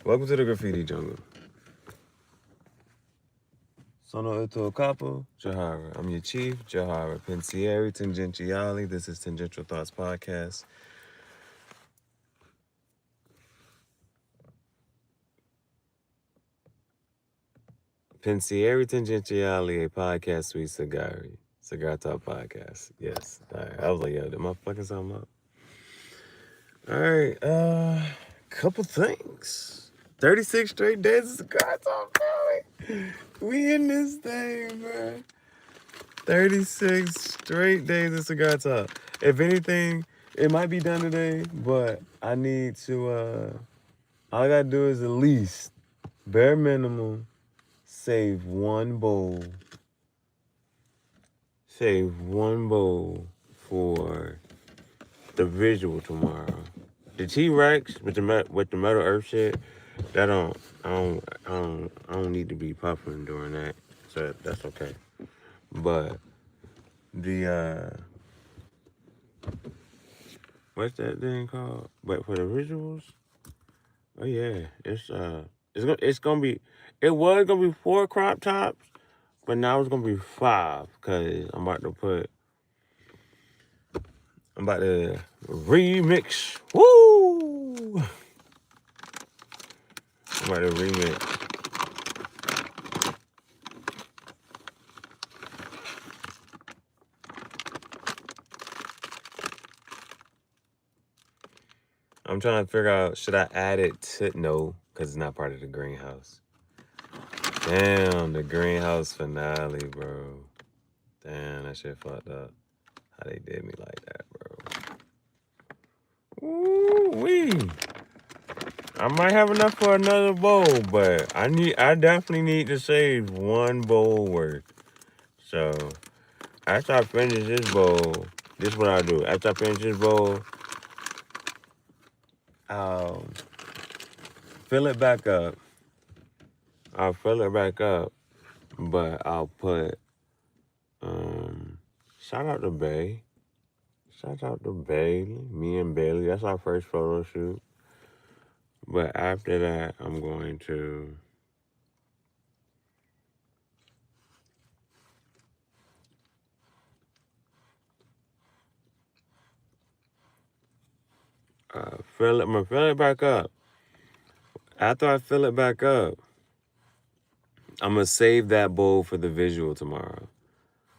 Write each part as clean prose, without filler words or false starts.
Welcome to the Graffiti Jungle. Sono Uto Capo, Gihareh. I'm your chief, Gihareh. Pensieri Tangentiali. This is Tangential Thoughts Podcast. Pensieri Tangentiali, a podcast with cigar. Cigar Talk Podcast. Yes. All right. I was like, yo, did my fucking something up? All right. Couple things. 36 straight days of cigar talk, bro. We in this thing, bro. 36 straight days of cigar talk. If anything, it might be done today, but I need to, all I gotta do is at least, bare minimum, save one bowl. Save one bowl for the visual tomorrow. The T-Rex with the Metal Earth shit, I don't need to be puffing during that, so that's okay. But the what's that thing called? But for the visuals, oh yeah, it's gonna be. It was gonna be 4 crop tops, but now it's gonna be 5 because I'm about to remix. Woo! I'm about to remix. I'm trying to figure out, should I add it to, no, because it's not part of the greenhouse. Damn, the greenhouse finale, bro. Damn, that shit fucked up. How they did me like that, bro. Ooh-wee. I might have enough for another bowl, but I definitely need to save one bowl worth. So after I finish this bowl, this is what I'll do. After I finish this bowl, I'll fill it back up. But I'll put shout out to Bay. Shout out to Bailey. Me and Bailey. That's our first photo shoot. But after that, I'm going to I'm gonna fill it back up. After I fill it back up, I'm gonna save that bowl for the visual tomorrow.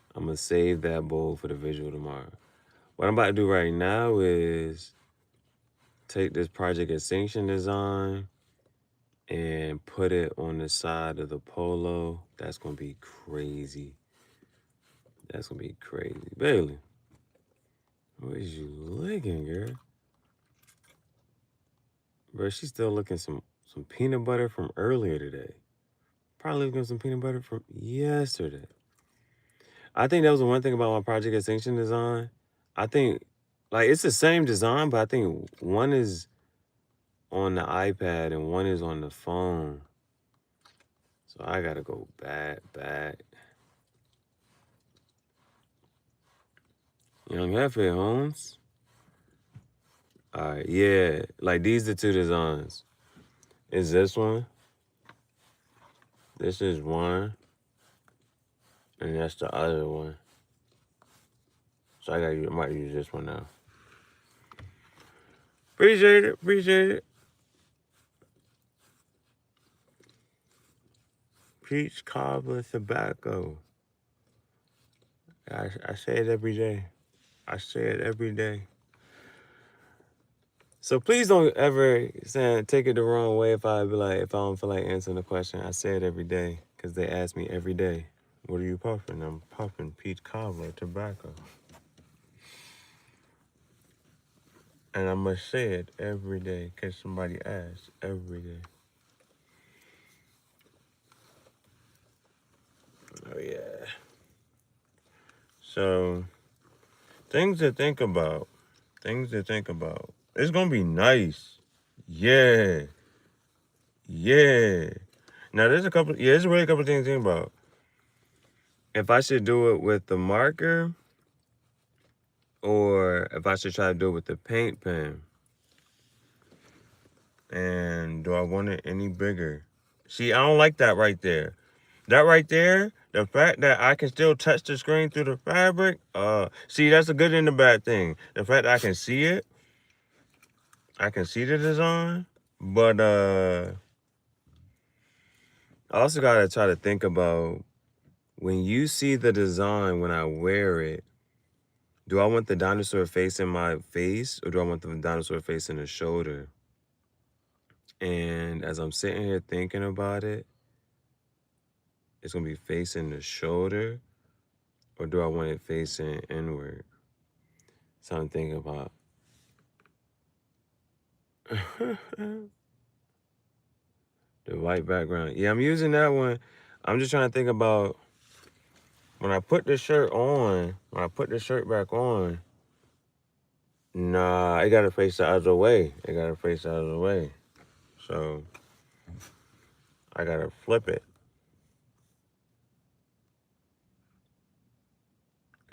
What I'm about to do right now is take this Project Extinction design and put it on the side of the polo. That's gonna be crazy. Bailey, what is you licking, girl? Bro, she's still looking some peanut butter from earlier today. Probably looking some peanut butter from yesterday. I think that was the one thing about my Project Extinction design. I think, like, it's the same design, but I think one is on the iPad and one is on the phone. So I gotta go back. Young Hefe, Holmes. Alright, yeah. Like, these are 2 designs. Is this one? This is one. And that's the other one. So I might use this one now. Appreciate it. Peach cobbler tobacco. I say it every day. So please don't ever take it the wrong way if I don't feel like answering the question. I say it every day because they ask me every day, what are you puffing? I'm puffing peach cobbler tobacco. And I must say it every day because somebody asks every day. Oh, yeah. So, things to think about. It's going to be nice. Yeah. Now, there's really a couple things to think about. If I should do it with the marker or if I should try to do it with the paint pen. And do I want it any bigger? See, I don't like that right there. That right there, the fact that I can still touch the screen through the fabric, see, that's a good and a bad thing. The fact that I can see it, I can see the design, but I also gotta try to think about when you see the design when I wear it, do I want the dinosaur face in my face or do I want the dinosaur face in the shoulder? And as I'm sitting here thinking about it, it's gonna be facing the shoulder or do I want it facing inward? So I'm thinking about the white background. Yeah, I'm using that one. I'm just trying to think about when I put the shirt on, when I put the shirt back on, nah, it gotta face the other way. It gotta face the other way. So I gotta flip it.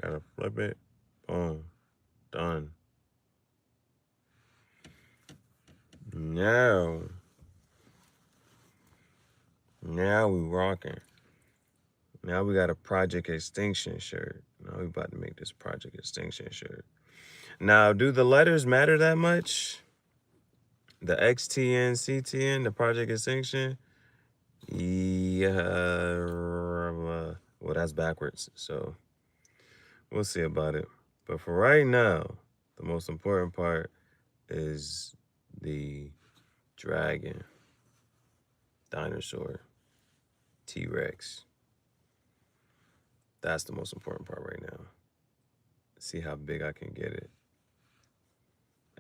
Gotta flip it. Boom. Done. Now we rocking. Now we got a Project Extinction shirt. Now we about to make this Project Extinction shirt. Now, do the letters matter that much? The XTN, CTN, the Project Extinction? Yeah. Well, that's backwards. So we'll see about it. But for right now, the most important part is the dragon, dinosaur, T-Rex. That's the most important part right now. See how big I can get it.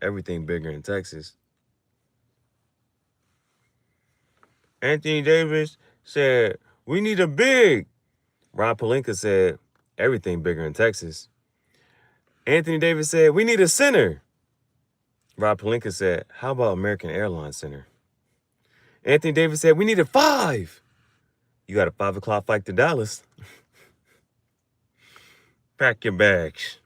Everything bigger in Texas. Anthony Davis said, we need a big. Rob Pelinka said, everything bigger in Texas. Anthony Davis said, we need a center. Rob Pelinka said, how about American Airlines Center? Anthony Davis said, we need a 5. You got a 5 o'clock flight to Dallas. Pack your bags.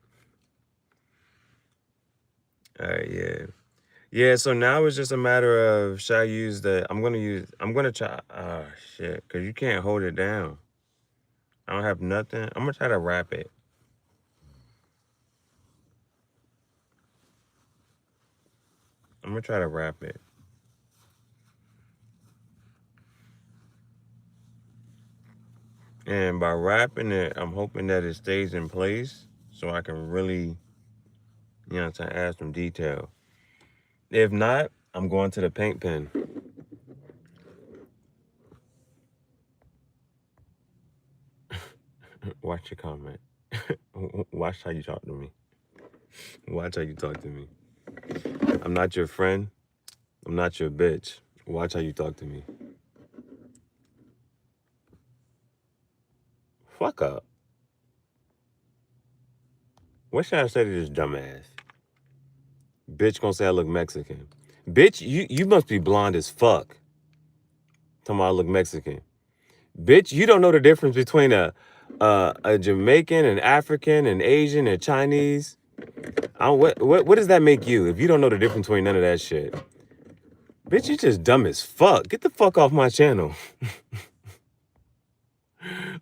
All right, yeah. Yeah, so now it's just a matter of, should I use the, I'm going to try, shit, because you can't hold it down. I don't have nothing. I'm going to try to wrap it. I'm going to try to wrap it. And by wrapping it, I'm hoping that it stays in place so I can really, you know, to add some detail. If not, I'm going to the paint pen. Watch your comment. Watch how you talk to me. Watch how you talk to me. I'm not your friend. I'm not your bitch. Watch how you talk to me. Fuck up. What should I say to this dumbass? Bitch gonna say I look Mexican. Bitch, you must be blonde as fuck. Talking about I look Mexican. Bitch, you don't know the difference between a Jamaican, an African, an Asian, and Chinese. What does that make you if you don't know the difference between none of that shit? Bitch, you just dumb as fuck. Get the fuck off my channel.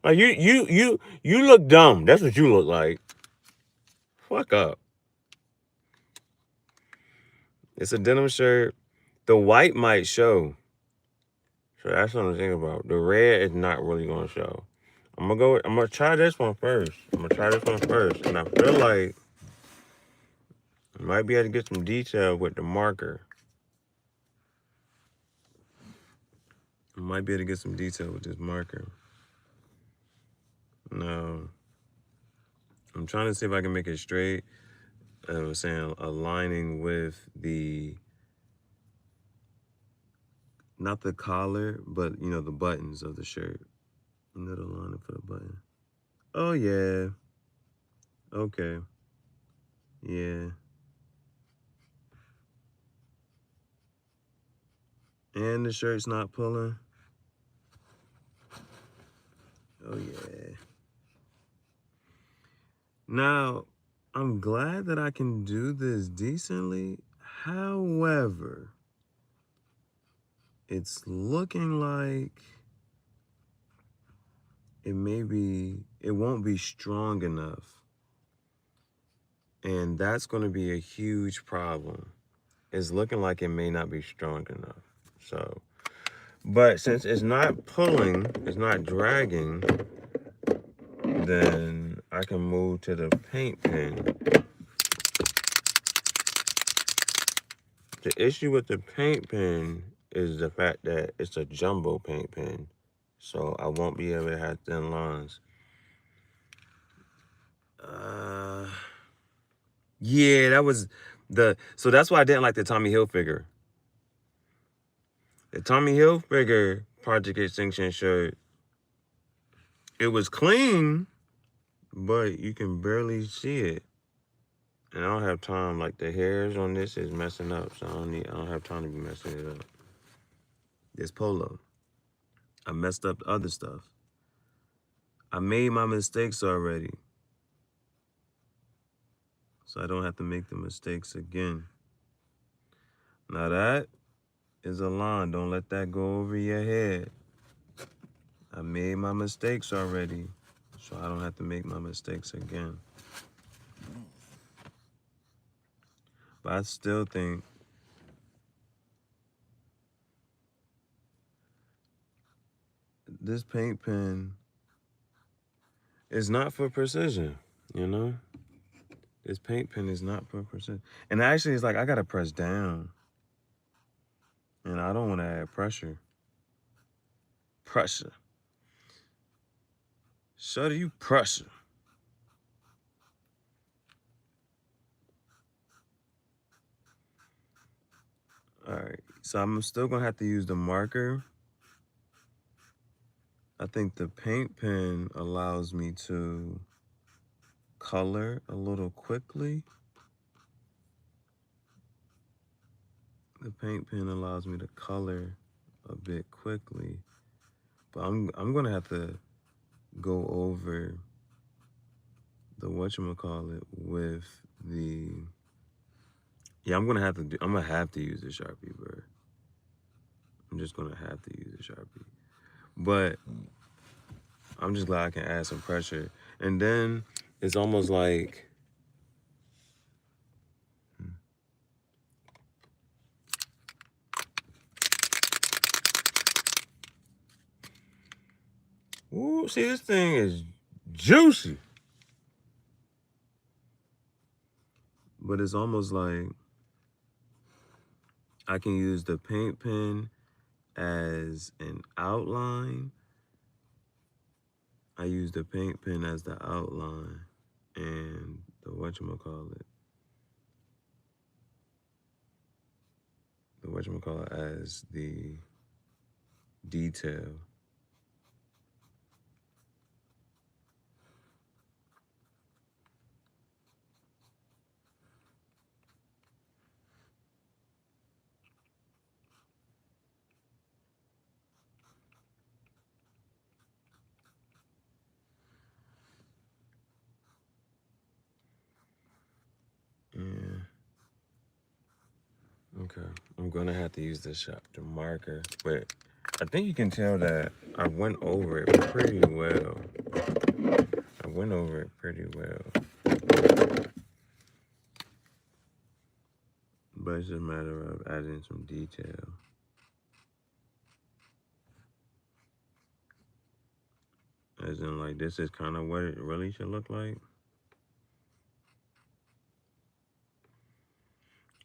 Like you look dumb. That's what you look like. Fuck up. It's a denim shirt. The white might show. So that's what I'm thinking about. The red is not really gonna show. I'm gonna try this one first. And I feel like I might be able to get some detail with the marker. I might be able to get some detail with this marker. No. I'm trying to see if I can make it straight. I was saying aligning with the, not the collar, but, you know, the buttons of the shirt. You know, the lining for the button. Oh, yeah. Okay. Yeah. And the shirt's not pulling. Oh, yeah. Now, I'm glad that I can do this decently. However, it's looking like it won't be strong enough. And that's going to be a huge problem. It's looking like it may not be strong enough. So, but since it's not pulling, it's not dragging, then I can move to the paint pen. The issue with the paint pen is the fact that it's a jumbo paint pen. So I won't be able to have thin lines. Yeah, that was so that's why I didn't like the Tommy Hilfiger. The Tommy Hilfiger Project Extinction shirt, it was clean, but you can barely see it. And I don't have time. Like the hairs on this is messing up, so I don't have time to be messing it up. This polo, I messed up the other stuff. I made my mistakes already, so I don't have to make the mistakes again. Now that is a line. Don't let that go over your head. I made my mistakes already, so I don't have to make my mistakes again. But I still think this paint pen is not for precision, you know? This paint pen is not for precision. And actually, it's like I gotta press down. And I don't want to add pressure. Pressure. Shut you pressure. All right, so I'm still gonna have to use the marker. I think the paint pen allows me to color a little quickly. The paint pen allows me to color a bit quickly, but I'm gonna have to go over the whatchamacallit with the, yeah, I'm gonna have to use the Sharpie, bro. I'm just gonna have to use the Sharpie. But I'm just glad I can add some pressure. And then it's almost like, ooh, see, this thing is juicy. But it's almost like I can use the paint pen as an outline. I use the paint pen as the outline and the whatchamacallit as the detail. Yeah. Okay. I'm gonna have to use the marker, but I think you can tell that I went over it pretty well. But it's just a matter of adding some detail. As in, like, this is kind of what it really should look like.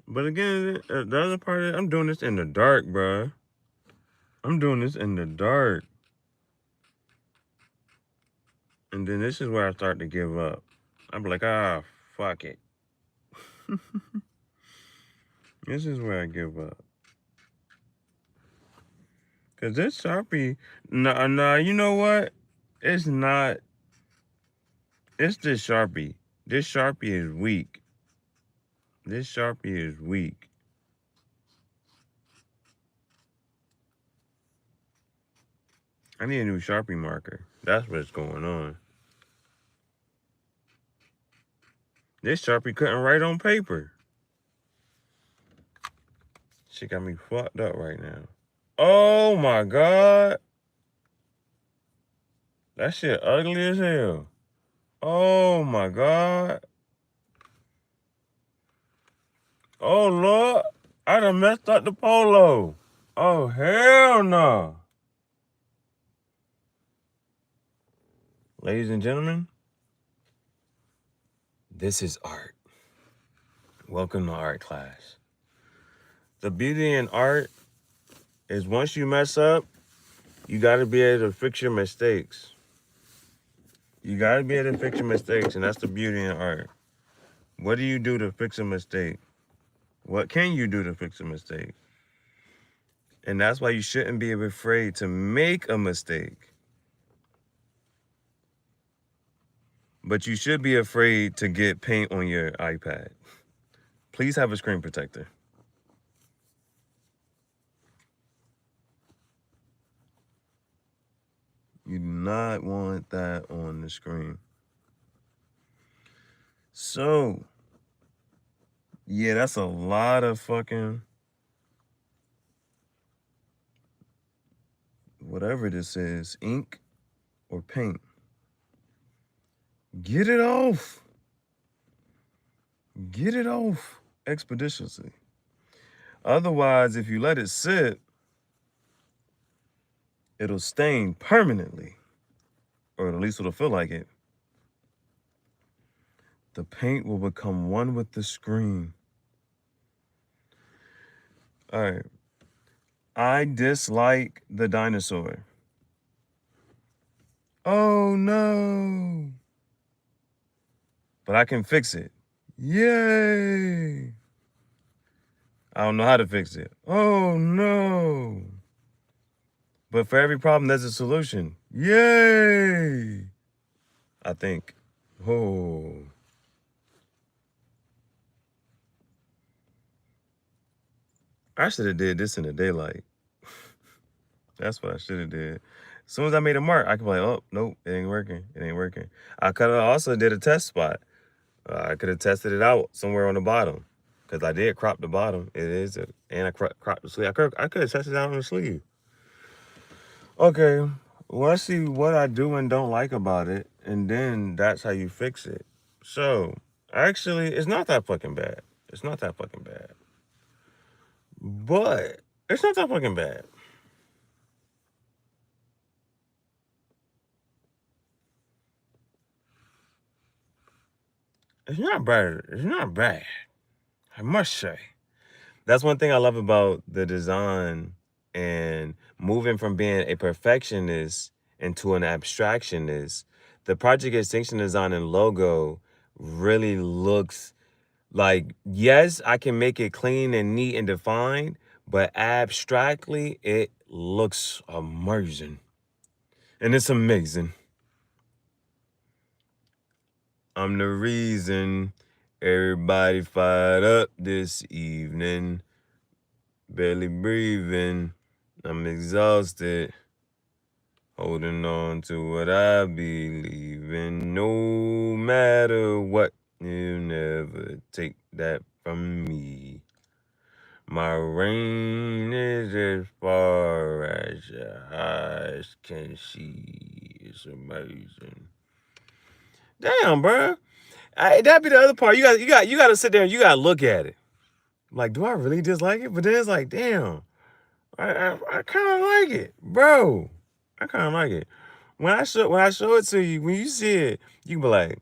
But again, the other part is I'm doing this in the dark, bruh. I'm doing this in the dark. And then this is where I start to give up. I'm like, fuck it. This is where I give up. Because this Sharpie, nah, you know what? It's not. It's this Sharpie. This Sharpie is weak. This Sharpie is weak. I need a new Sharpie marker. That's what's going on. This Sharpie couldn't write on paper. Shit got me fucked up right now. Oh my God. That shit ugly as hell. Oh my God. Oh Lord. I done messed up the polo. Oh hell no. Ladies and gentlemen, this is art. Welcome to art class. The beauty in art is once you mess up, you got to be able to fix your mistakes. You got to be able to fix your mistakes, and that's the beauty in art. What do you do to fix a mistake? What can you do to fix a mistake? And that's why you shouldn't be afraid to make a mistake. But you should be afraid to get paint on your iPad. Please have a screen protector. You do not want that on the screen. So, yeah, that's a lot of fucking whatever this is, ink or paint. Get it off. Get it off expeditiously. Otherwise, if you let it sit, it'll stain permanently, or at least it'll feel like it. The paint will become one with the screen. All right. I dislike the dinosaur. Oh no. But I can fix it. Yay. I don't know how to fix it. Oh no. But for every problem, there's a solution. Yay. I think. Oh. I should have did this in the daylight. That's what I should have did. As soon as I made a mark, I could be like, oh, nope, it ain't working. It ain't working. I could have also did a test spot. I could have tested it out somewhere on the bottom. Because I did crop the bottom. It is. And I cropped the sleeve. I could have tested it out on the sleeve. Okay. Let's see what I do and don't like about it. And then that's how you fix it. So, actually, it's not that fucking bad. It's not that fucking bad. But it's not that fucking bad. It's not bad. It's not bad. I must say. That's one thing I love about the design and moving from being a perfectionist into an abstractionist. The Project Extinction design and logo really looks like, yes, I can make it clean and neat and defined, but abstractly, it looks amazing. And it's amazing. I'm the reason everybody fired up this evening. Barely breathing. I'm exhausted. Holding on to what I believe in. No matter what, you never take that from me. My reign is as far as your eyes can see. It's amazing. Damn, bro. That'd be the other part. You got to sit there and you got to look at it. Like, do I really dislike it? But then it's like, damn, I kind of like it, bro. I kind of like it. When I show it to you, when you see it, you can be like,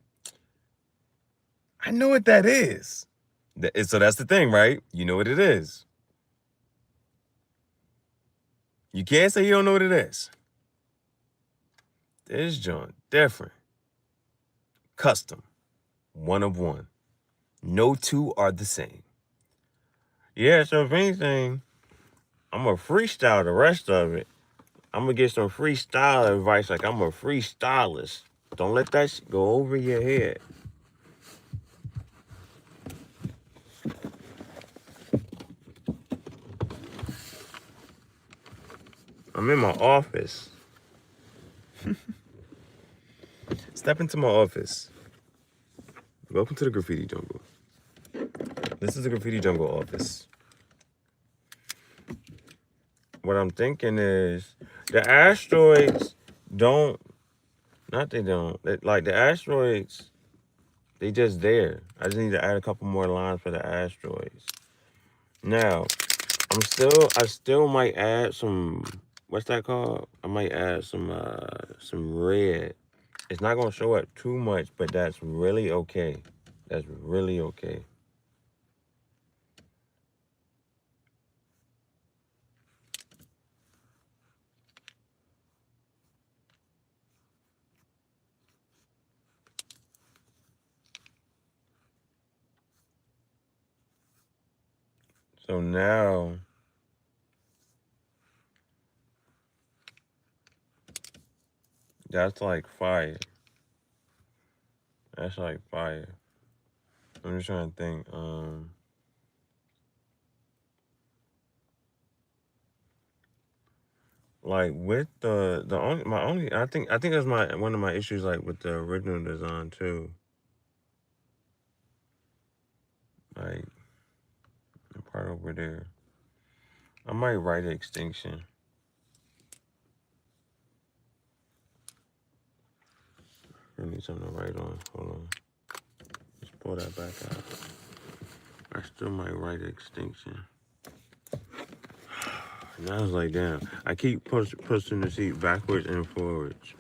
I know what that is. So that's the thing, right? You know what it is. You can't say you don't know what it is. This joint, different. Custom. One of one. No two are the same. Yeah, so if anything, I'm going to freestyle the rest of it. I'm going to get some freestyle advice like I'm a freestylist. Don't let that shit go over your head. I'm in my office. Step into my office. Welcome to the Graffiti Jungle. This is the Graffiti Jungle office. what I'm thinking is the asteroids don't. Not they don't. Like the asteroids, they just there. I just need to add a couple more lines for the asteroids. Now, I still might add some, what's that called? I might add some red. It's not gonna show up too much, but that's really okay. That's really okay. So now that's like fire. That's like fire. I'm just trying to think. Like with the only my only I think that's my one of my issues like with the original design too. Like the part over there. I might write extinction. I need something to write on. Hold on. Let's pull that back out. I still might write extinction. And I was like, damn. I keep pushing the seat backwards and forwards.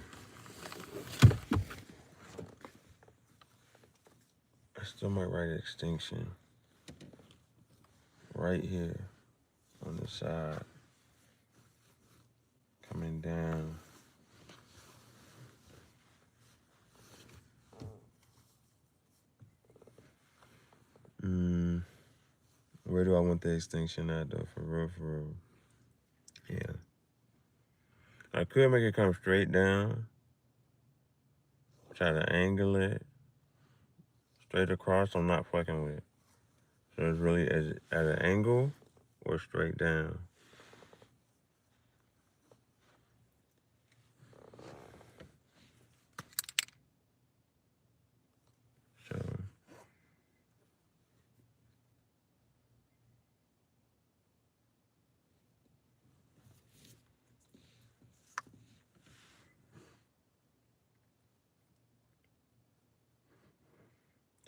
I still might write extinction. Right here. On the side. Coming down. Where do I want the extinction at though? For real, for real. Yeah. I could make it come straight down. Try to angle it. Straight across, I'm not fucking with. So it's really at an angle or straight down.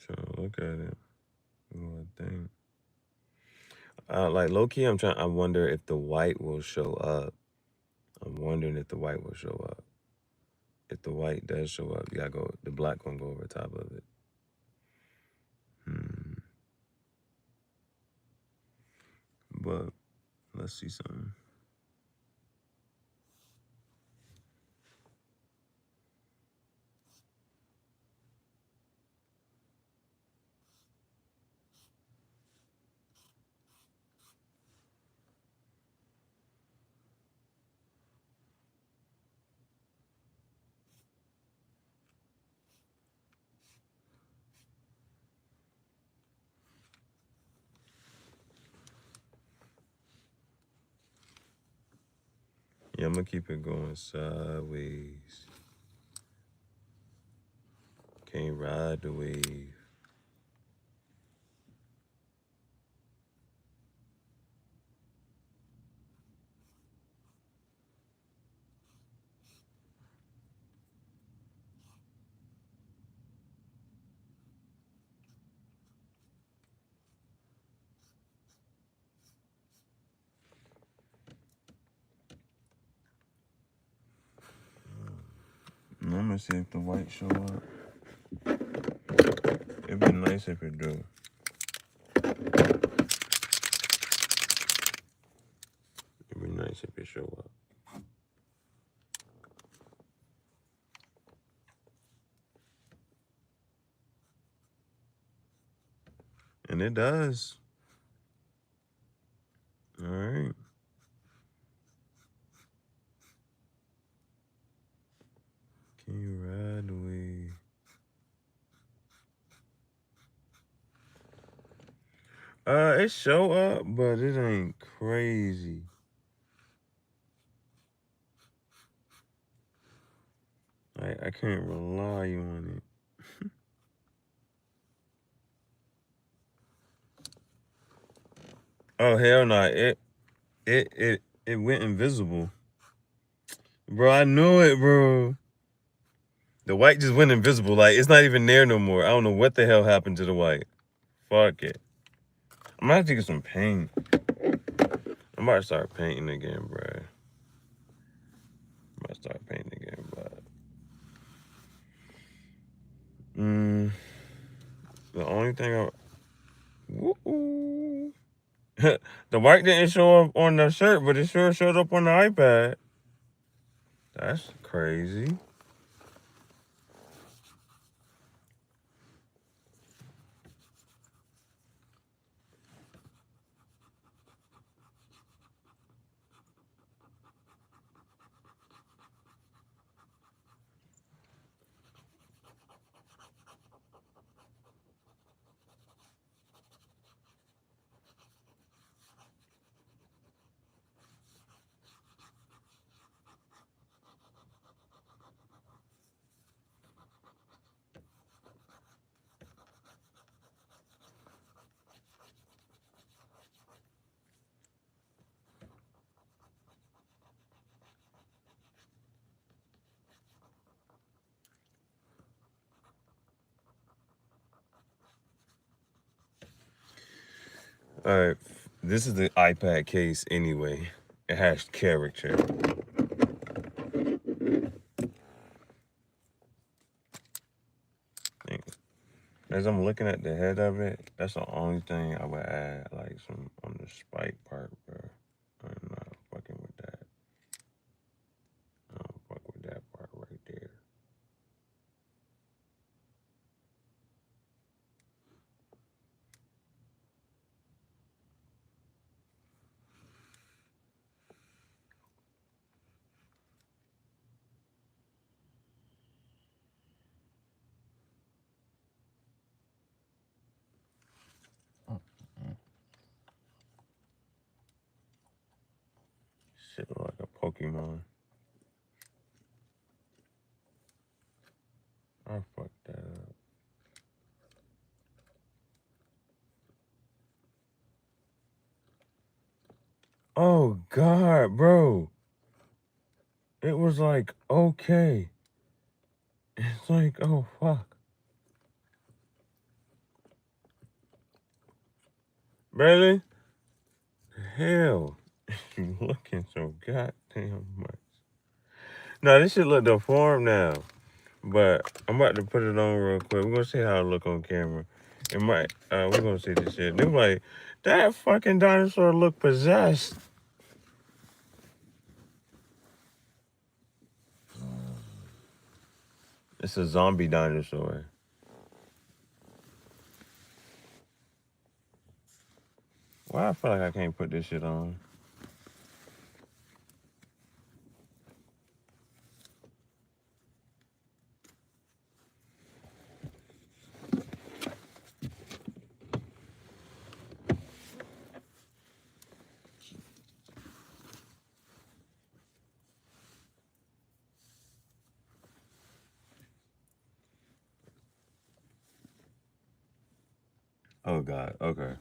So look at it. What I think. Like low key, I wonder if the white will show up. I'm wondering if the white will show up. If the white does show up, you gotta go. The black gonna go over top of it. But let's see something. Yeah, I'm gonna keep it going sideways. Can't ride the wave. I'm gonna see if the white show up. It'd be nice if it do. It'd be nice if it show up. And it does. All right. Can you ride the wave? It show up, but it ain't crazy. I can't rely on it. Oh hell no! It it went invisible. Bro, I knew it, bro. The white just went invisible. Like, it's not even there no more. I don't know what the hell happened to the white. Fuck it. I'm gonna have to get some paint. I'm about to start painting again, bro. I'm about to start painting again, but... the only thing I... Woo-oo. The white didn't show up on the shirt, but it sure showed up on the iPad. That's crazy. All right, this is the iPad case anyway. It has character. As I'm looking at the head of it, that's the only thing I would add, like some on the spike part, bro. I'm not fucking with that. I don't fuck with that part right there. Shit look like a Pokemon. I fucked that up. Oh God, bro. It was like, okay. It's like, oh fuck. Really? Hell. You looking so goddamn much. No, this shit look deformed now. But I'm about to put it on real quick. We're gonna see how it look on camera. It might we're gonna see this shit. They're like, that fucking dinosaur look possessed. It's a zombie dinosaur. Why I feel like I can't put this shit on? Oh God, okay.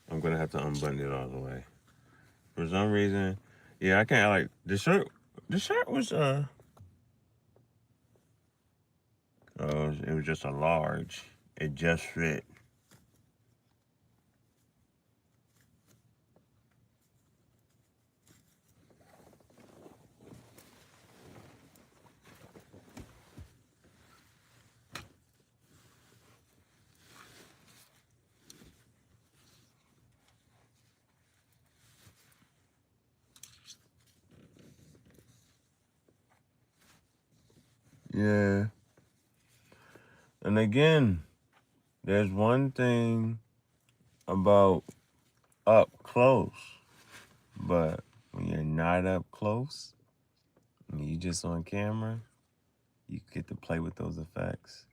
I'm gonna have to unbutton it all the way. For some reason, yeah, I can't like the shirt was it was just a large. It just fit. Yeah. And again, there's one thing about up close, but when you're not up close, when you just on camera, you get to play with those effects.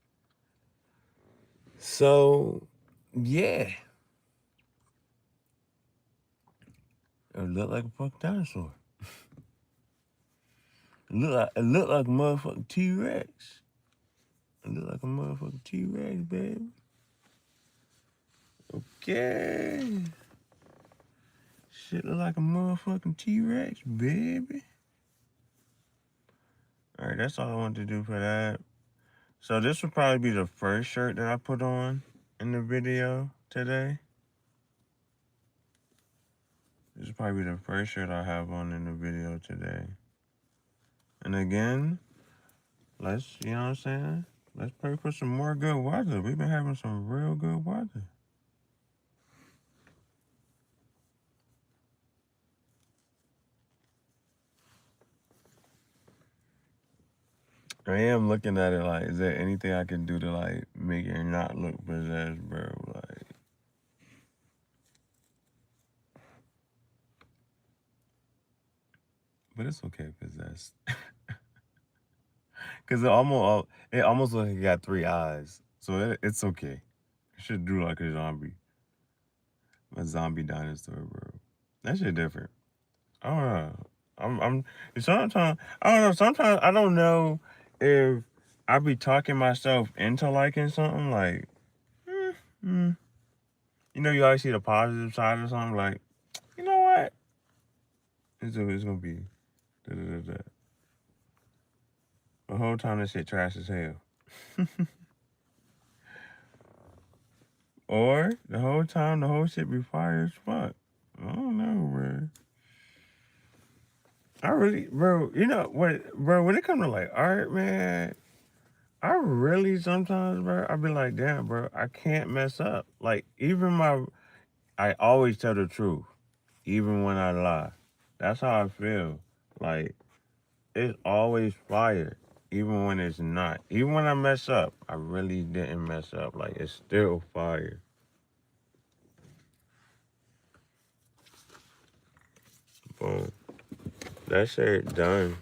So, yeah. It looked like a fucking dinosaur. It looked like a motherfucking T-Rex. It looked like a motherfucking T-Rex, baby. Okay. shit look like a motherfucking T-Rex, baby. All right, that's all I wanted to do for that. So this will probably be the first shirt that I put on in the video today. This will probably be the first shirt I have on in the video today. And again, let's, you know what I'm saying? Let's pray for some more good weather. We've been having some real good weather. I am looking at it like, is there anything I can do to like make it not look possessed, bro? Like, but it's okay, possessed. Cause it almost looks like it got 3 eyes, so it's okay. It should do like a zombie dinosaur, bro. That shit different. I don't know. Sometimes I don't know. Sometimes I don't know if I be talking myself into liking something. Like, you know, you always see the positive side of something. Like, you know what? It's gonna be da, da, da, da. The whole time this shit trash as hell. Or the whole time the whole shit be fire as fuck. I don't know, bro. I really, bro, you know what, bro, when it comes to like art, man, I really sometimes, bro, I be like, damn, bro, I can't mess up. Like, I always tell the truth, even when I lie. That's how I feel. Like, it's always fire, even when it's not. Even when I mess up, I really didn't mess up. Like, it's still fire. Boom. That shit done.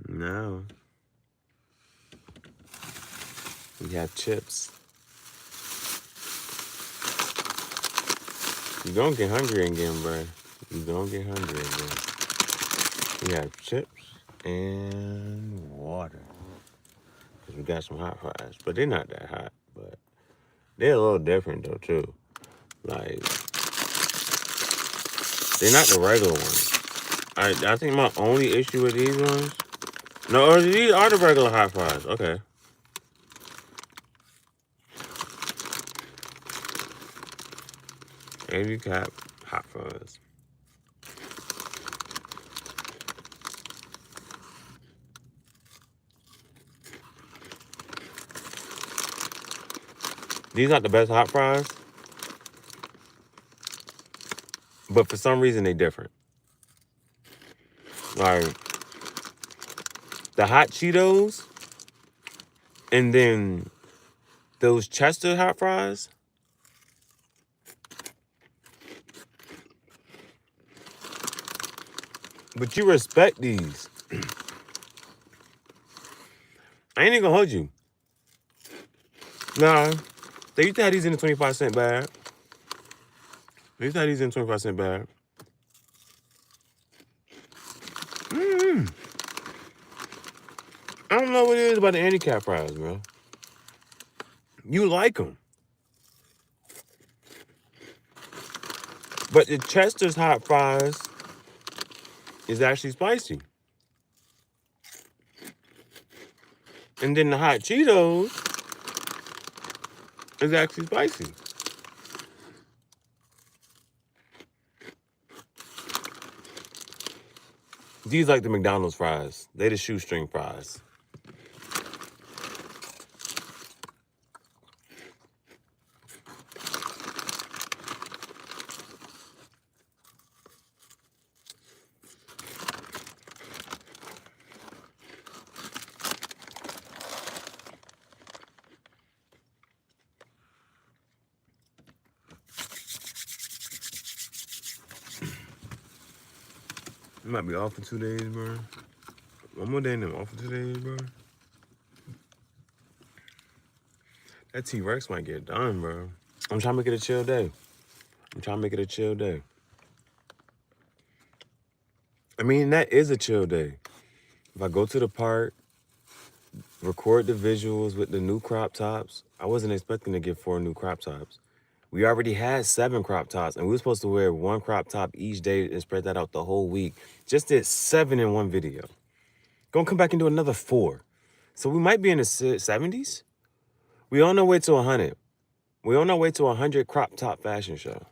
Now, we have chips. You don't get hungry again, bro. You don't get hungry again. We have chips and water. Cause we got some hot fries, but they're not that hot. But they're a little different though too. Like, they're not the regular ones. I think my only issue with these ones. No, these are the regular hot fries. Okay. Angry Cap hot fries. These not the best hot fries, but for some reason they different. Like the hot Cheetos, and then those Chester hot fries. But you respect these. I ain't even gonna hold you. Nah, they used to have these in the 25-cent bag. They used to have these in the 25-cent bag. I don't know what it is about the handicap fries, bro. You like them. But the Chester's hot fries is actually spicy. And then the hot Cheetos is actually spicy. These like the McDonald's fries. They the shoestring fries. You might be off for 2 days, bro. One more day and I'm off for 2 days, bro. That T-Rex might get done, bro. I'm trying to make it a chill day. I mean, that is a chill day. If I go to the park, record the visuals with the new crop tops, I wasn't expecting to get 4 new crop tops. We already had 7 crop tops, and we were supposed to wear 1 crop top each day and spread that out the whole week. Just did 7 in one video. Gonna come back and do another 4. So we might be in the 70s. We on our way to 100. We on our way to 100 crop top fashion show.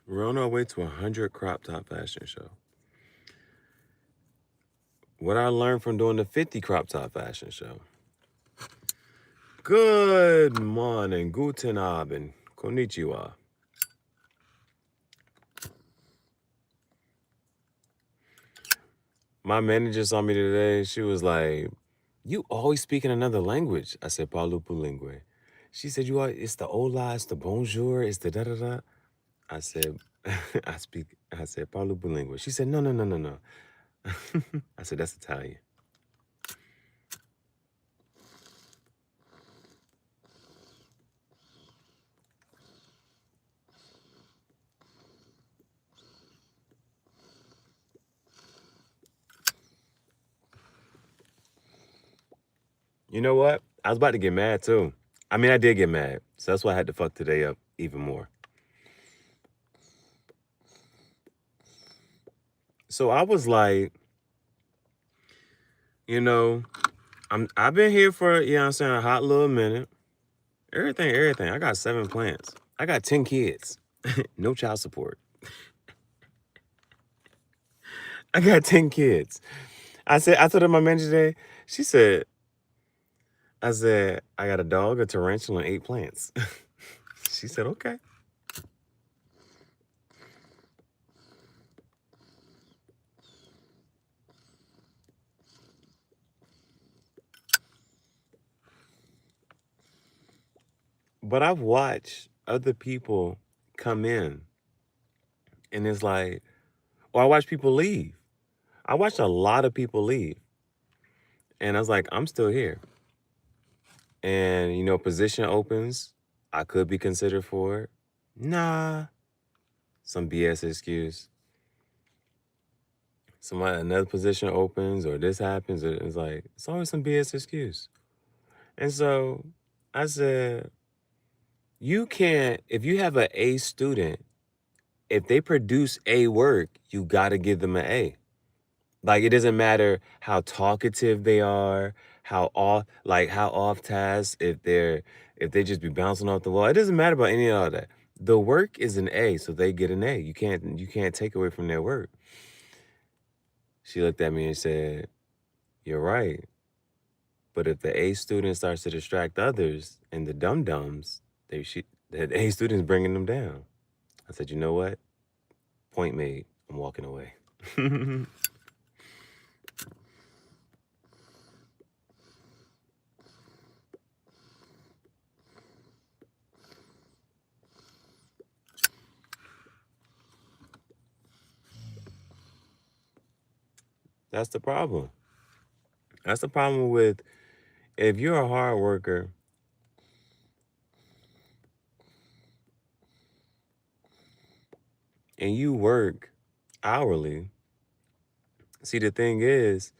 We're on our way to 100 crop top fashion show. What I learned from doing the 50 crop top fashion show. Good morning, guten Abend, konnichiwa. My manager saw me today. She was like, "You always speak in another language." I said, "Parlo lingue." She said, "You are. It's the hola, it's the bonjour, it's the da da da." I said, "I speak." I said, "Parlo lingue." She said, "No, no, no, no, no." I said, "That's Italian." You know what? I was about to get mad too. I mean, I did get mad, so that's why I had to fuck today up even more. So I was like, you know, I've been here for, you know what I'm saying, a hot little minute. Everything. I got 7 plants. I got 10 kids. No child support. I got 10 kids. I told her my manager today, I said, I got a dog, a tarantula, and 8 plants. She said, okay. But I've watched other people come in, and it's like, or I watch people leave. I watched a lot of people leave. And I was like, I'm still here. And, position opens. I could be considered for it. Nah. Some BS excuse. Another position opens or this happens. It's like, it's always some BS excuse. And so I said, you can't, if you have an A student, if they produce A work, you got to give them an A. Like, it doesn't matter how talkative they are, how off task, if they just be bouncing off the wall. It doesn't matter about any of that. The work is an A, so they get an A. You can't take away from their work. She looked at me and said, "You're right. But if the A student starts to distract others and the dum-dums, the A student's bringing them down." I said, "You know what? Point made. I'm walking away." That's the problem. That's the problem with, if you're a hard worker and you work hourly, see, the thing is,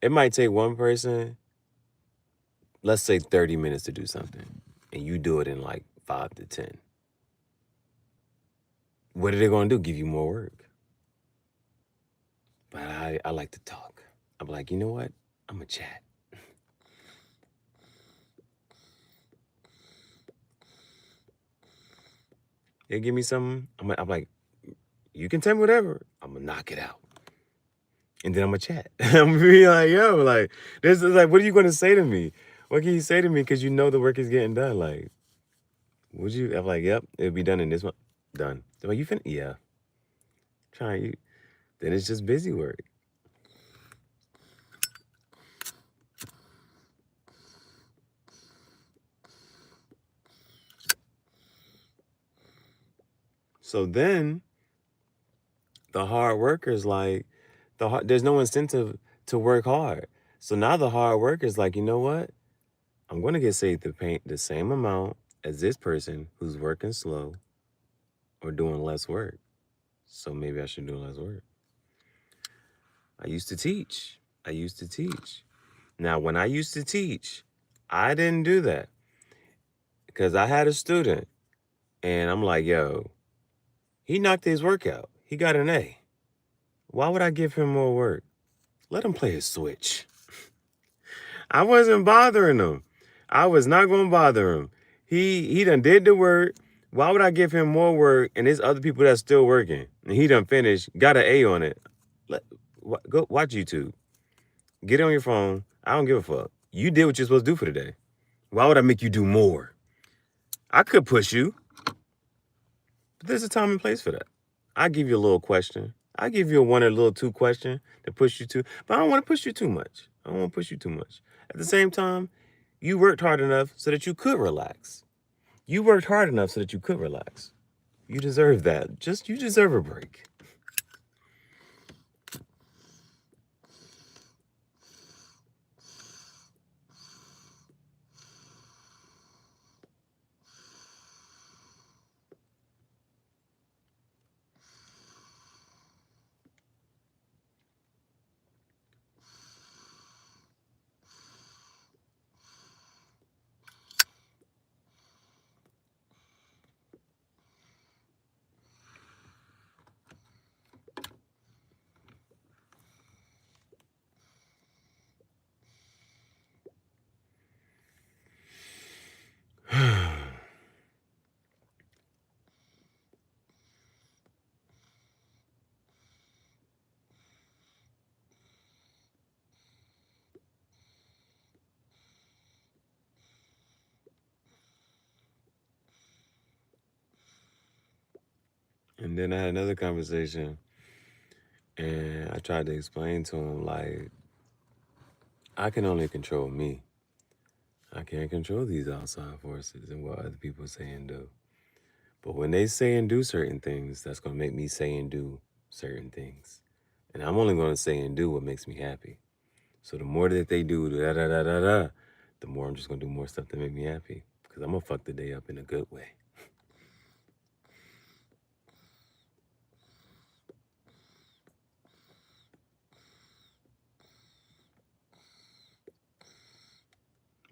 it might take one person, let's say 30 minutes to do something, and you do it in like 5 to 10. What are they going to do? Give you more work. But I like to talk. I'm like, you know what? I'm going to chat. They give me something. I'm like, you can tell me whatever. I'm going to knock it out. And then I'm going to chat. I'm going to be like, yo, like, this is like, what are you going to say to me? What can you say to me? Because you know the work is getting done. Like, would you? I'm like, yep, it'll be done in this month. Done. They're like, you fin? Yeah. Trying you. Then it's just busy work. So then the hard workers like there's no incentive to work hard. So now the hard workers like, you know what? I'm going to get paid the same amount as this person who's working slow or doing less work. So maybe I should do less work. I used to teach. Now, when I used to teach, I didn't do that because I had a student and I'm like, yo, he knocked his work out. He got an A. Why would I give him more work? Let him play his switch. I wasn't bothering him. I was not going to bother him. He done did the work. Why would I give him more work and there's other people that's still working? And he done finished, got an A on it. Go watch YouTube. Get on your phone. I don't give a fuck. You did what you're supposed to do for the day. Why would I make you do more? I could push you, but there's a time and place for that. I give you a little question. I give you a one or a little two question to push you to, but I don't want to push you too much. At the same time, you worked hard enough so that you could relax. You deserve that. You deserve a break. And then I had another conversation and I tried to explain to him, like, I can only control me. I can't control these outside forces and what other people say and do. But when they say and do certain things, that's going to make me say and do certain things. And I'm only going to say and do what makes me happy. So the more that they do, the more I'm just going to do more stuff to make me happy. Because I'm going to fuck the day up in a good way.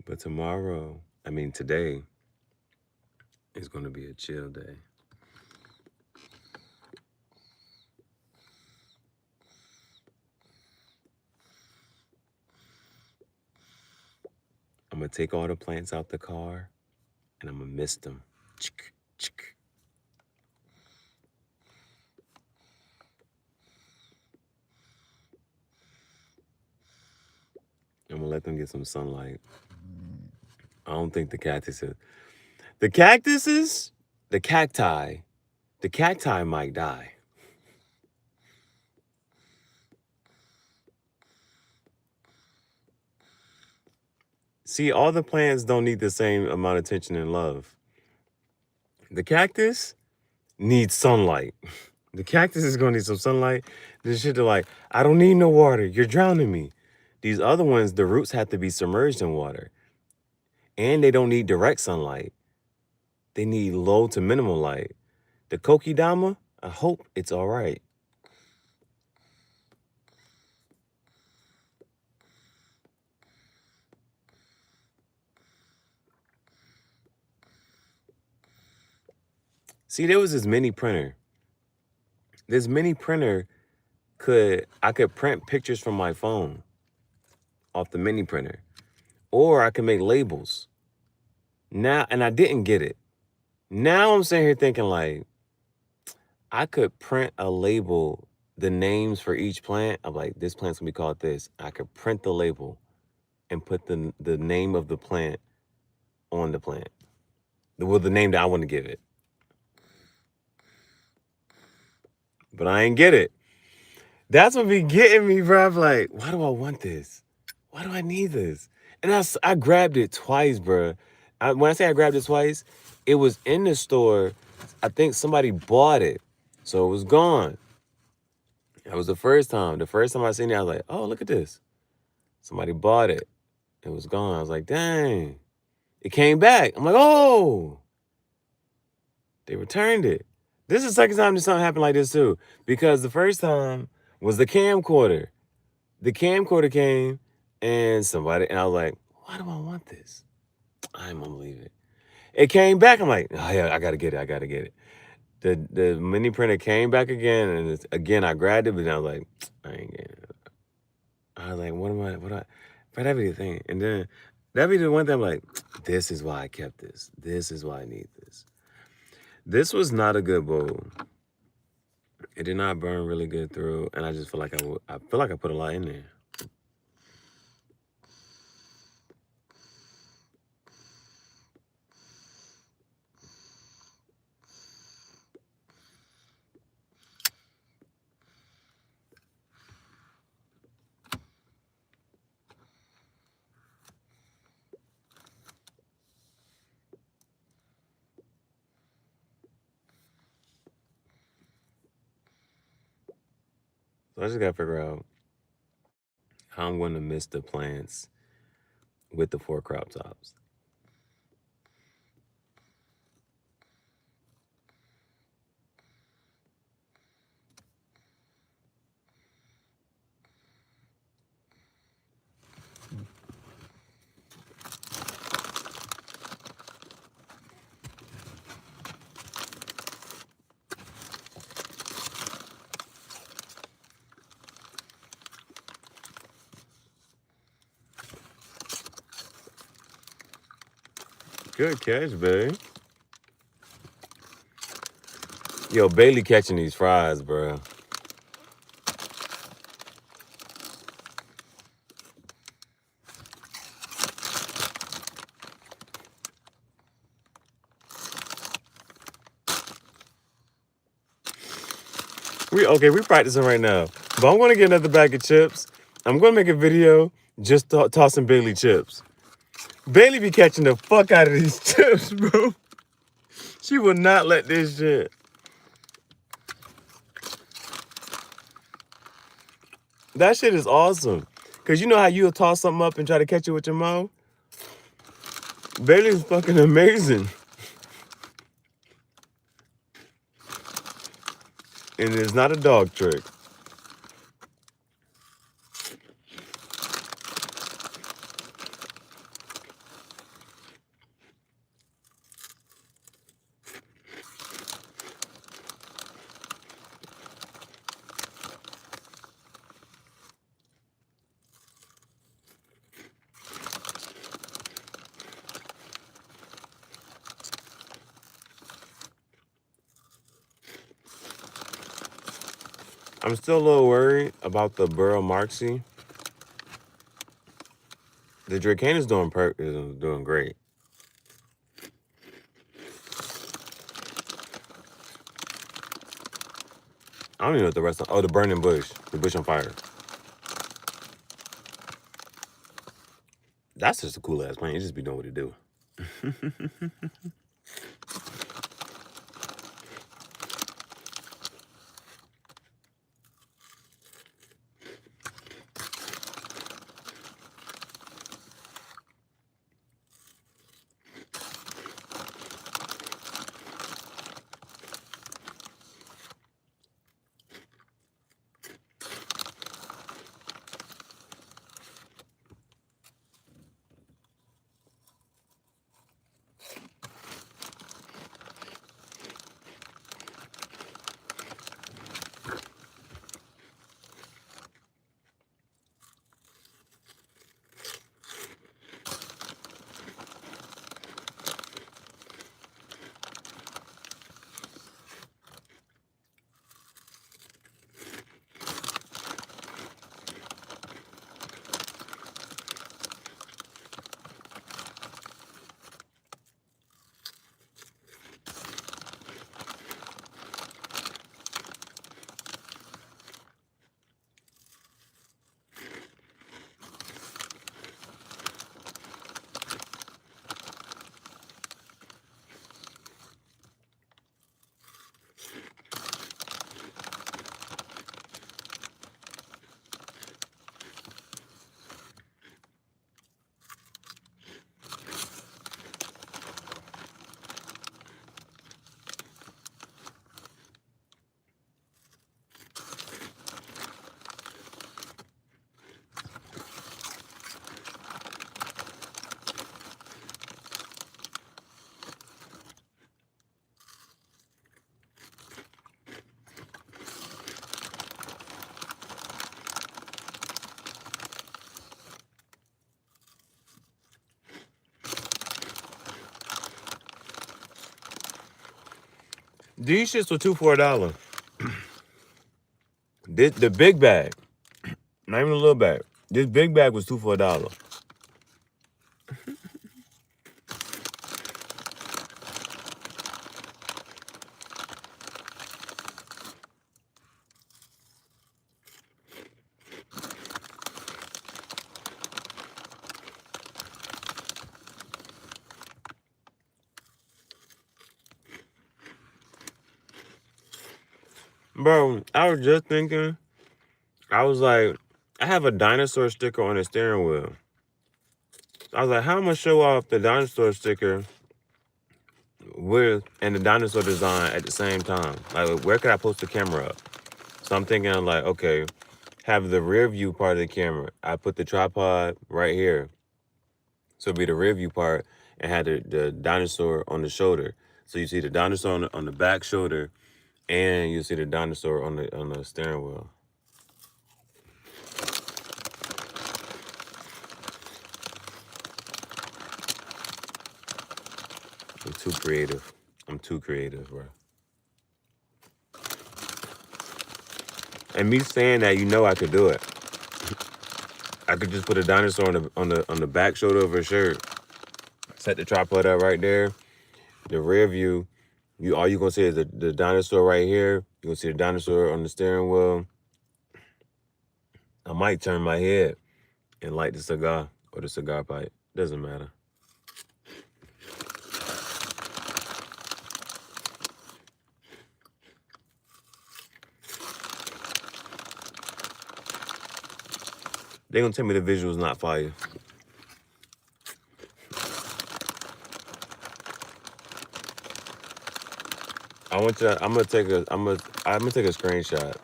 But today is going to be a chill day. I'm going to take all the plants out the car and I'm going to mist them. I'm going to let them get some sunlight. I don't think the cactuses, the cacti might die. See, all the plants don't need the same amount of attention and love. The cactus needs sunlight. The cactus is gonna need some sunlight. This shit, they're like, I don't need no water. You're drowning me. These other ones, the roots have to be submerged in water. And they don't need direct sunlight. They need low to minimal light. The Kokedama, I hope it's all right. See, there was this mini printer. This mini printer I could print pictures from my phone off the mini printer. Or I could make labels. Now, and I didn't get it. Now I'm sitting here thinking, like, I could print a label, the names for each plant. I'm like, this plant's gonna be called this. I could print the label and put the name of the plant on the plant. The name that I want to give it. But I ain't get it. That's what be getting me, bro. I'm like, why do I want this? Why do I need this? And I grabbed it twice, bro. When I say I grabbed it twice, it was in the store I think somebody bought it, so it was gone. That was the first time. The first time I seen it, I was like, oh, look at this. Somebody bought it. It was gone. I was like, dang. It came back. I'm like, oh, they returned it. This is the second time something happened like this too. Because the first time was the camcorder. The camcorder came and I was like, why do I want this? I'm gonna leave it. It came back. I'm like, oh yeah, I gotta get it. The mini printer came back again, and again I grabbed it, but I was like, I ain't getting it. I was like, but that'd be the thing. And then that'd be the one thing I'm like, this is why I kept this. This is why I need this. This was not a good bowl. It did not burn really good through, and I just feel like I feel like I put a lot in there. So I just gotta figure out how I'm going to mix the plants with the 4 crop tops. Good catch, babe. Yo, Bailey catching these fries, bro. We practicing right now. But I'm gonna get another bag of chips. I'm gonna make a video just tossing Bailey chips. Bailey be catching the fuck out of these chips, bro. She will not let this shit. That shit is awesome. Cause you know how you'll toss something up and try to catch it with your mouth? Bailey's fucking amazing. And it's not a dog trick. I'm still a little worried about the Burl Marxie. The Dracane is doing great. I don't even know what the rest of. Oh, the burning bush. The bush on fire. That's just a cool ass plant. It just be doing what it do. These shits were 2 for $1. The big bag, not even a little bag. This big bag was 2 for $1. Bro, I was just thinking, I was like, I have a dinosaur sticker on the steering wheel. I was like, how am I gonna show off the dinosaur sticker with and the dinosaur design at the same time? Like, where could I post the camera up? So I'm thinking, like, okay, have the rear view part of the camera. I put the tripod right here. So it'd be the rear view part and had the dinosaur on the shoulder. So you see the dinosaur on the back shoulder and you see the dinosaur on the steering wheel. I'm too creative. I'm too creative, bro. And me saying that, you know I could do it. I could just put a dinosaur on the back shoulder of her shirt. Set the tripod up right there. The rear view, all you gonna see is the dinosaur right here. You gonna see the dinosaur on the steering wheel. I might turn my head and light the cigar or the cigar pipe. Doesn't matter. They gonna tell me the visual's not fire. I'm gonna take a screenshot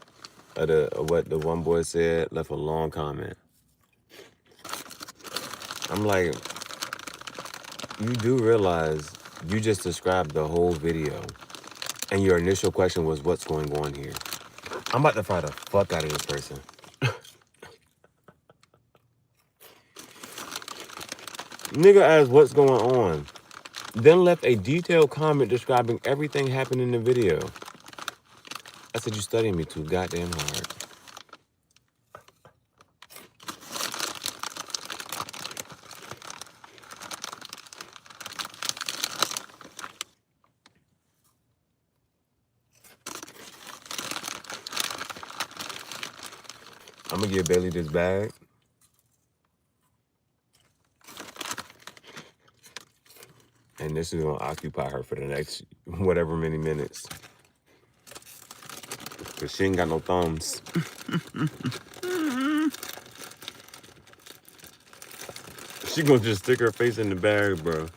of what the one boy said. Left a long comment. I'm like, you do realize you just described the whole video, and your initial question was, "What's going on here?" I'm about to fry the fuck out of this person. Nigga asked, "What's going on?" Then left a detailed comment describing everything happened in the video. I said, "You studying me too goddamn hard." I'm gonna give Bailey this bag. And this is gonna occupy her for the next whatever many minutes. Cause she ain't got no thumbs. She gonna just stick her face in the bag, bro.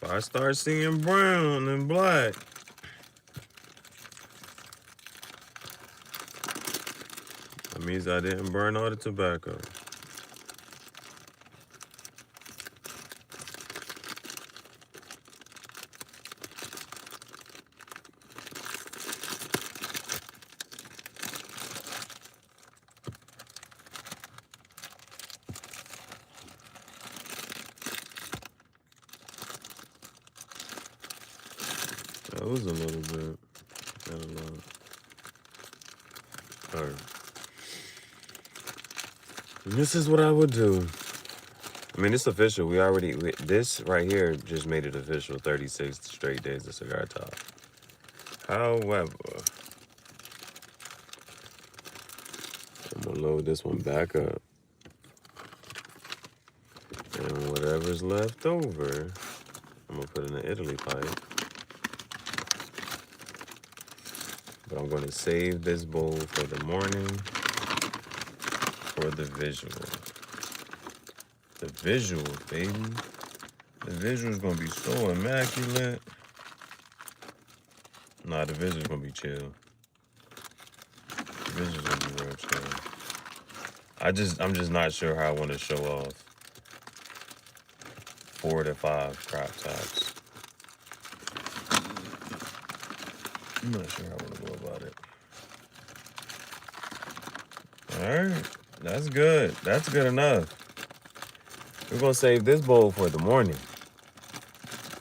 If I start seeing brown and black, that means I didn't burn all the tobacco. That was a little bit. Not a lot. All right. And this is what I would do. I mean, it's official. This right here just made it official. 36 straight days of cigar top. However, I'm gonna load this one back up. And whatever's left over, I'm gonna put in the Italy pipe. but I'm going to save this bowl for the morning for the visual. The visual, baby. The visual's going to be so immaculate. Nah, the visual's going to be chill. The visual's going to be real chill. I'm just not sure how I want to show off 4 to 5 crop tops. I'm not sure how I want to go about it. Alright, that's good. That's good enough. We're going to save this bowl for the morning.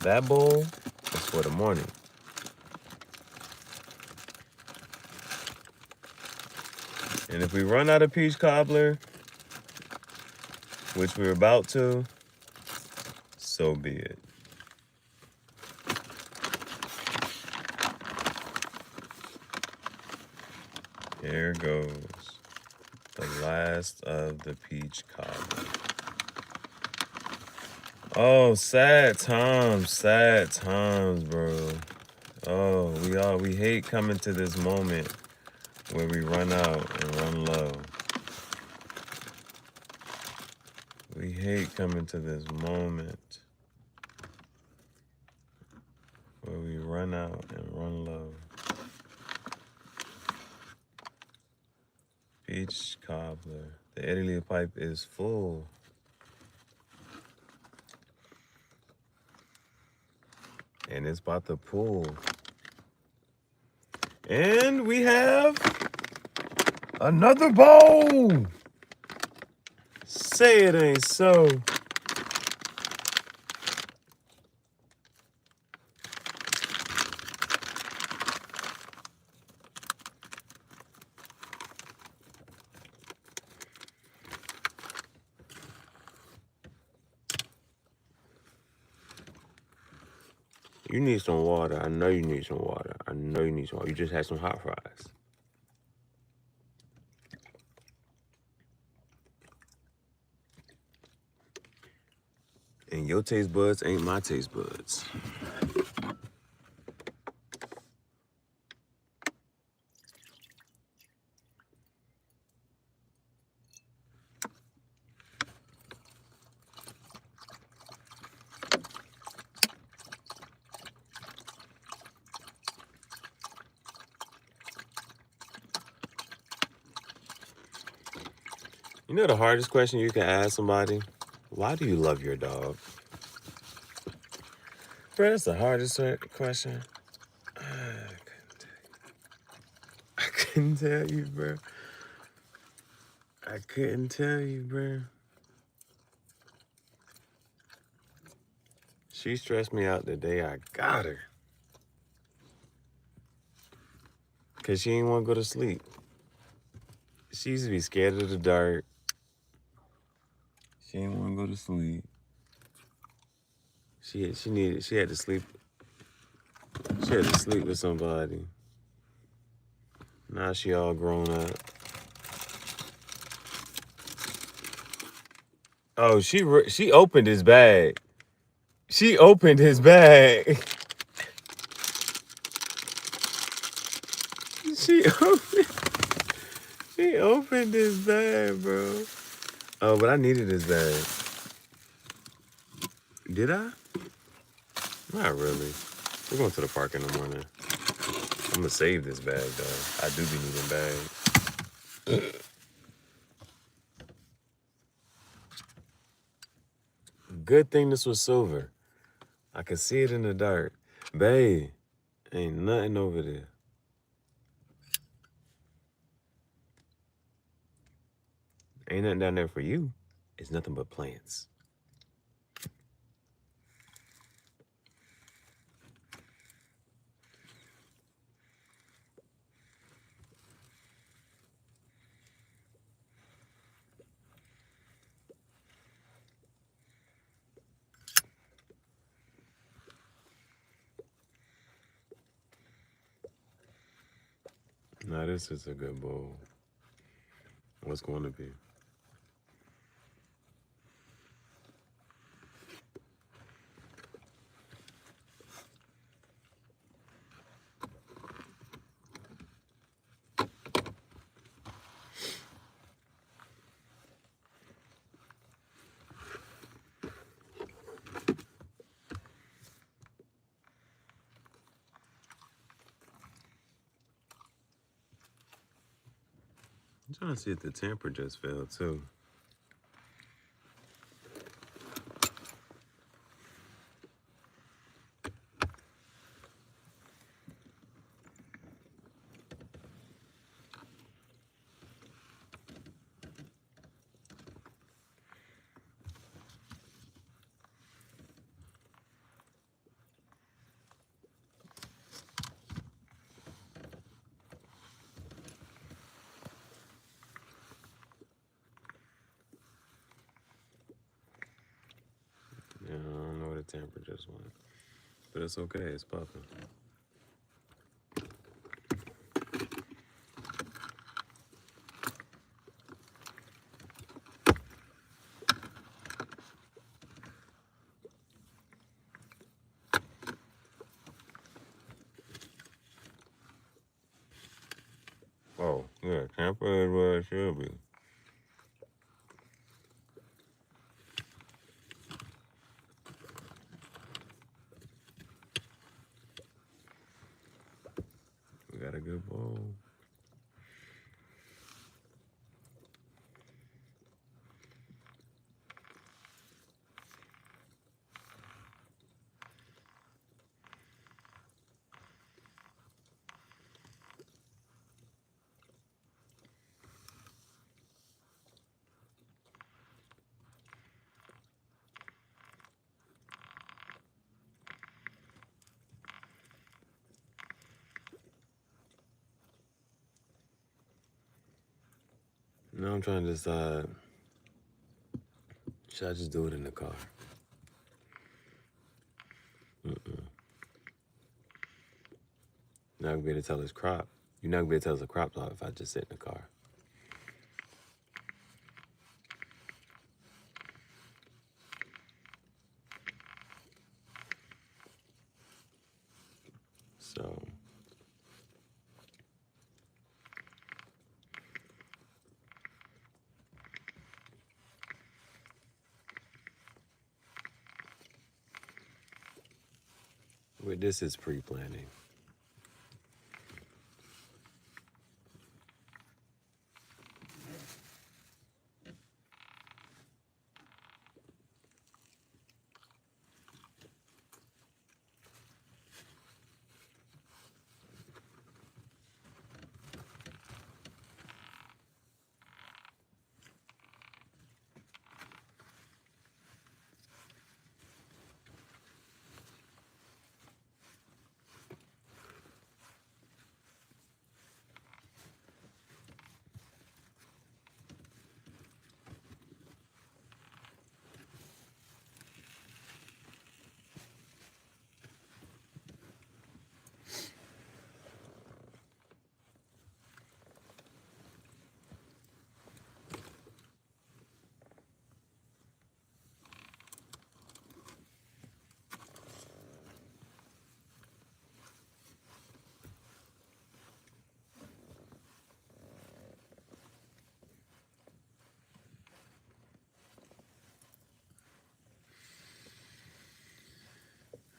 That bowl is for the morning. And if we run out of peach cobbler, which we're about to, so be it. Here goes the last of the peach cobbler. Oh, sad times, bro. Oh, we hate coming to this moment where we run out and run low. We hate coming to this moment where we run out and run low. Peach cobbler. The Italy pipe is full. And it's about to pull. And we have another bowl. Say it ain't so. You need some water. I know you need some water. I know you need some water. You just had some hot fries. And your taste buds ain't my taste buds. You know the hardest question you can ask somebody? Why do you love your dog? Bro, that's the hardest question. I couldn't tell you, bro. I couldn't tell you, bro. She stressed me out the day I got her. Because she didn't want to go to sleep. She used to be scared of the dark. She didn't want to go to sleep. She had to sleep. She had to sleep with somebody. Now she all grown up. Oh, she opened his bag. She opened his bag. She opened his bag, bro. Oh, but I needed his bag. Did I? Not really. We're going to the park in the morning. I'm gonna save this bag though. I do be needing bags. Good thing this was silver. I could see it in the dark. Babe, ain't nothing over there. Ain't nothing down there for you. It's nothing but plants. Now this is a good bowl. What's going to be? I'm trying to see if the temper just fell too. Yeah, I don't know where the temper just went. But it's okay, it's popping. Oh, yeah, temper is where it should be. We got a good bowl. Now I'm trying to decide, should I just do it in the car? You're not gonna be able to tell it's crop. You're not gonna be able to tell it's a crop top if I just sit in the car. So with this is pre-planning.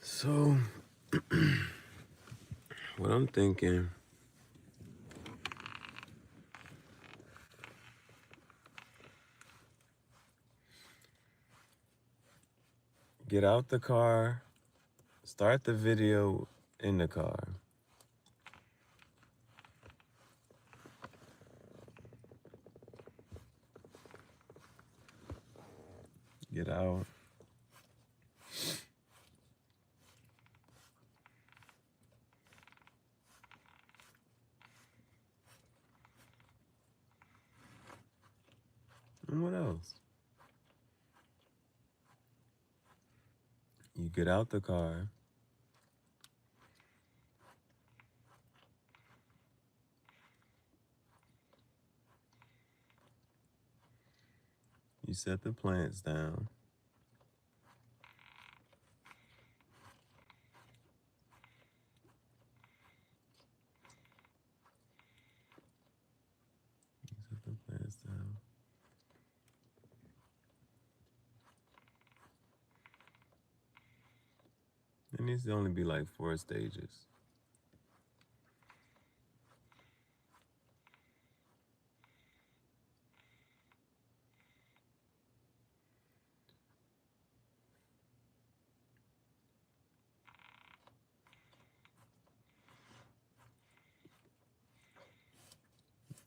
So what I'm thinking, get out the car, start the video in the car. Get out. And what else? You get out the car. You set the plants down. You set the plants down. It needs to only be like 4 stages.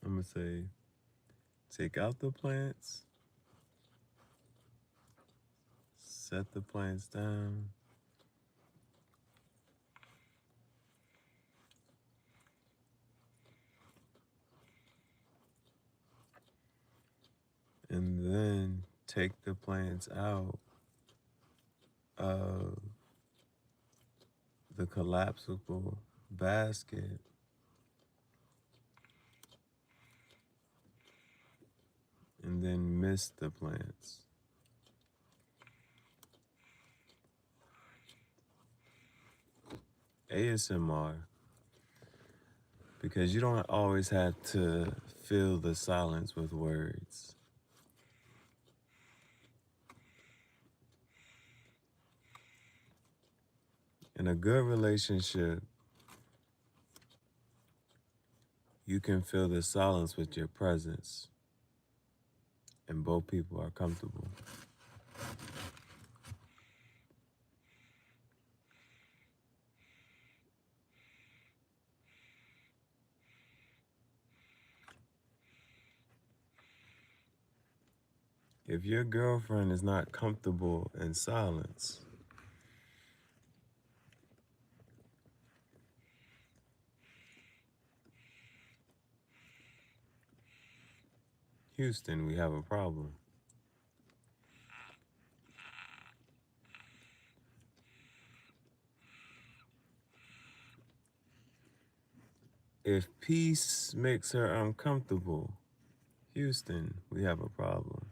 I'm going to say take out the plants, set the plants down, and then take the plants out of the collapsible basket and then mist the plants. ASMR, because you don't always have to fill the silence with words. In a good relationship, you can fill the silence with your presence, and both people are comfortable. If your girlfriend is not comfortable in silence, Houston, we have a problem. If peace makes her uncomfortable, Houston, we have a problem.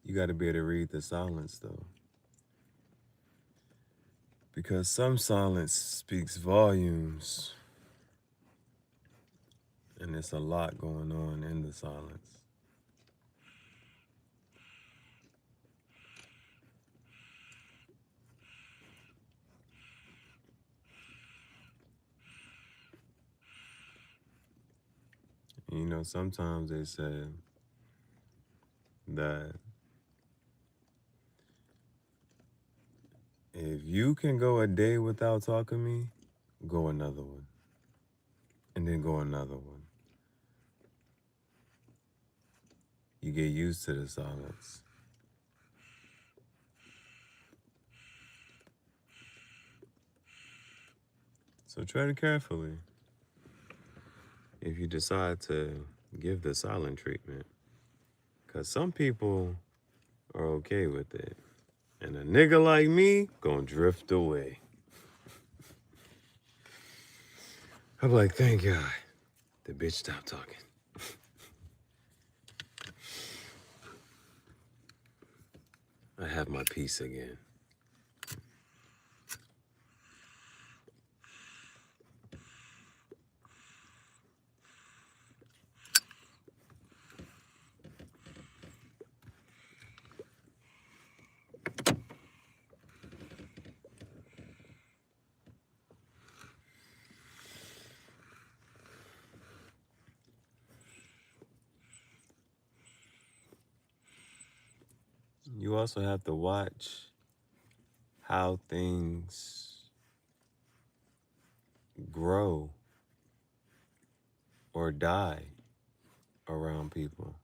You got to be able to read the silence, though. Because some silence speaks volumes, and there's a lot going on in the silence. And, you know, sometimes they say that if you can go a day without talking to me, go another one. And then go another one. You get used to the silence. So tread carefully if you decide to give the silent treatment. Because some people are okay with it. And a nigga like me gonna drift away. I'm like, thank God the bitch stopped talking. I have my peace again. You also have to watch how things grow or die around people.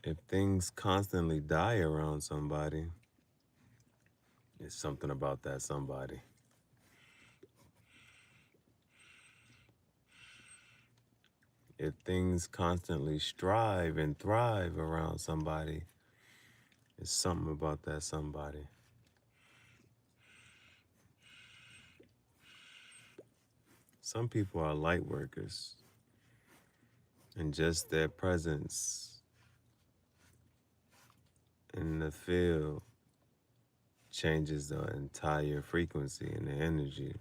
If things constantly die around somebody, it's something about that somebody. If things constantly strive and thrive around somebody, it's something about that somebody. Some people are light workers, and just their presence in the field changes the entire frequency and the energy.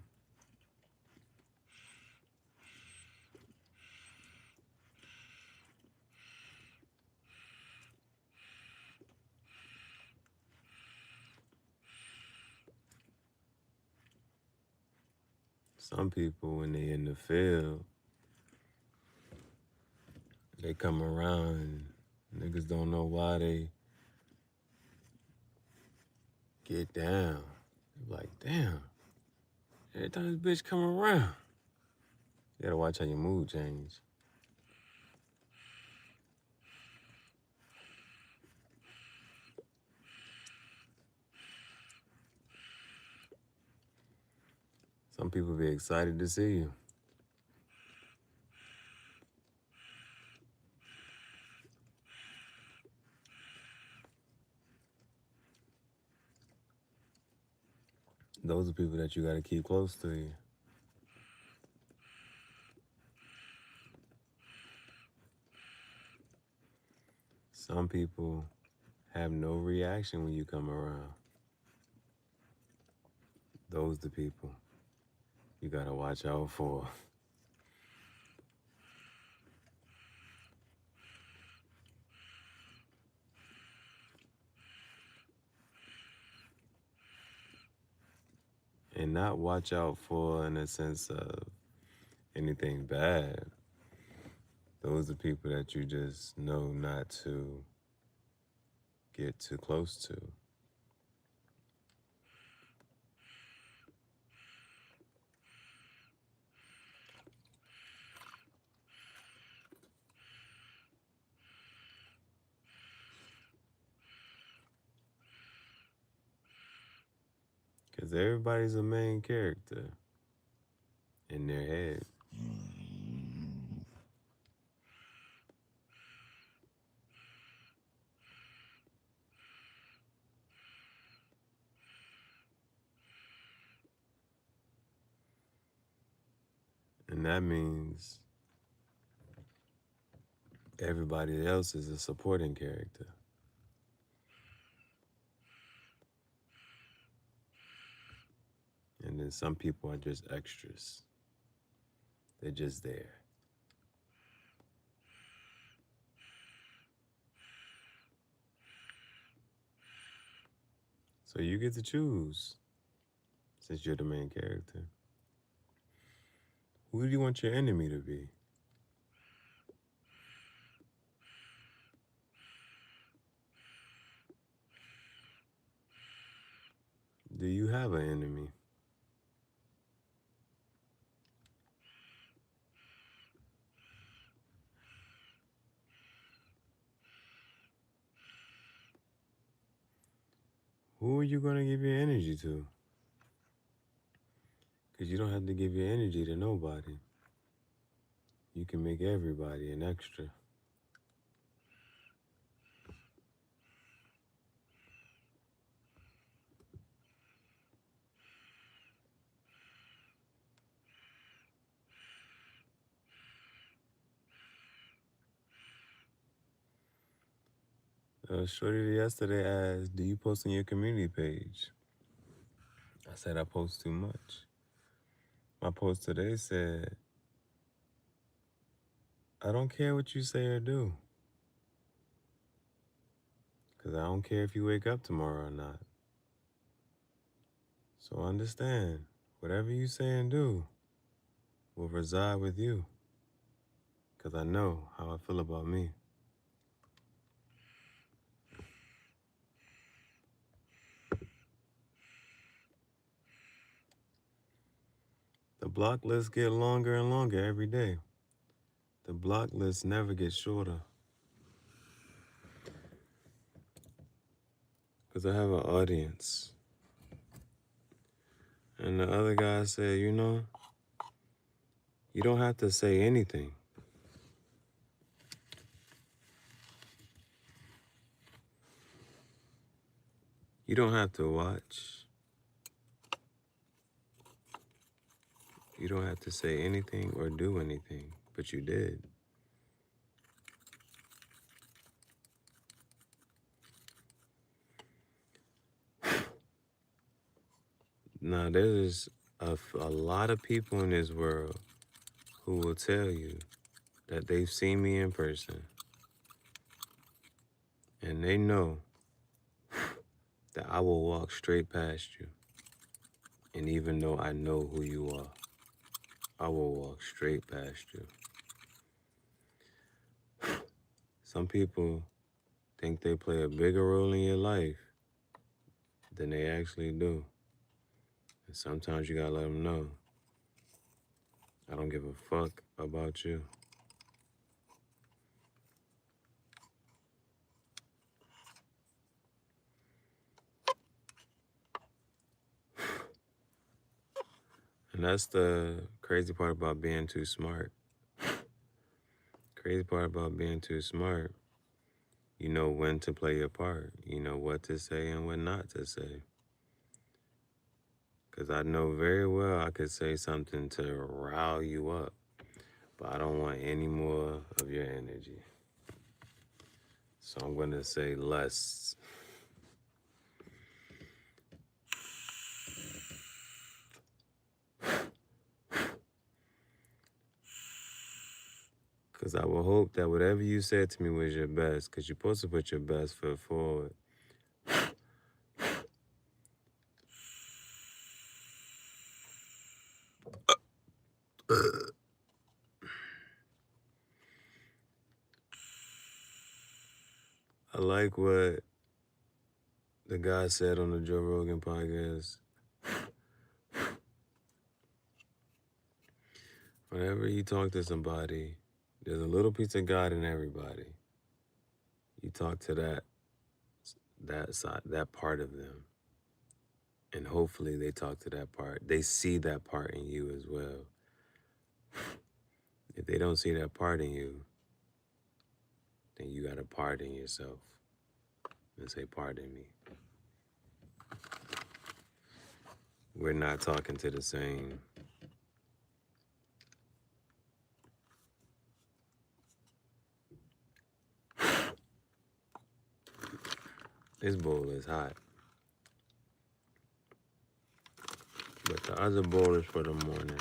Some people, when they in the field, they come around and niggas don't know why they get down. They're like, damn, every time this bitch come around, you gotta watch how your mood change. Some people be excited to see you. Those are people that you gotta keep close to you. Some people have no reaction when you come around. Those the people you gotta watch out for. And not watch out for in a sense of anything bad. Those are people that you just know not to get too close to. Because everybody's a main character in their head. And that means everybody else is a supporting character. And then some people are just extras. They're just there. So you get to choose, since you're the main character. Who do you want your enemy to be? Do you have an enemy? Who are you going to give your energy to? Because you don't have to give your energy to nobody. You can make everybody an extra. Shorty yesterday asked, do you post on your community page? I said I post too much. My post today said, I don't care what you say or do. Because I don't care if you wake up tomorrow or not. So understand, whatever you say and do will reside with you. Because I know how I feel about me. The block lists get longer and longer every day. The block list never gets shorter. Because I have an audience. And the other guy said, you know, you don't have to say anything. You don't have to watch. You don't have to say anything or do anything, but you did. Now, there's a lot of people in this world who will tell you that they've seen me in person and they know that I will walk straight past you. And even though I know who you are, I will walk straight past you. Some people think they play a bigger role in your life than they actually do. And sometimes you gotta let them know, I don't give a fuck about you. And that's the crazy part about being too smart. Crazy part about being too smart, you know when to play your part. You know what to say and what not to say. Because I know very well I could say something to rile you up, but I don't want any more of your energy. So I'm going to say less. Because I will hope that whatever you said to me was your best, because you're supposed to put your best foot forward. I like what the guy said on the Joe Rogan podcast. Whenever you talk to somebody, there's a little piece of God in everybody. You talk to that side, that part of them. And hopefully they talk to that part. They see that part in you as well. If they don't see that part in you, then you got to pardon yourself and say, pardon me. We're not talking to the same. This bowl is hot. But the other bowl is for the morning.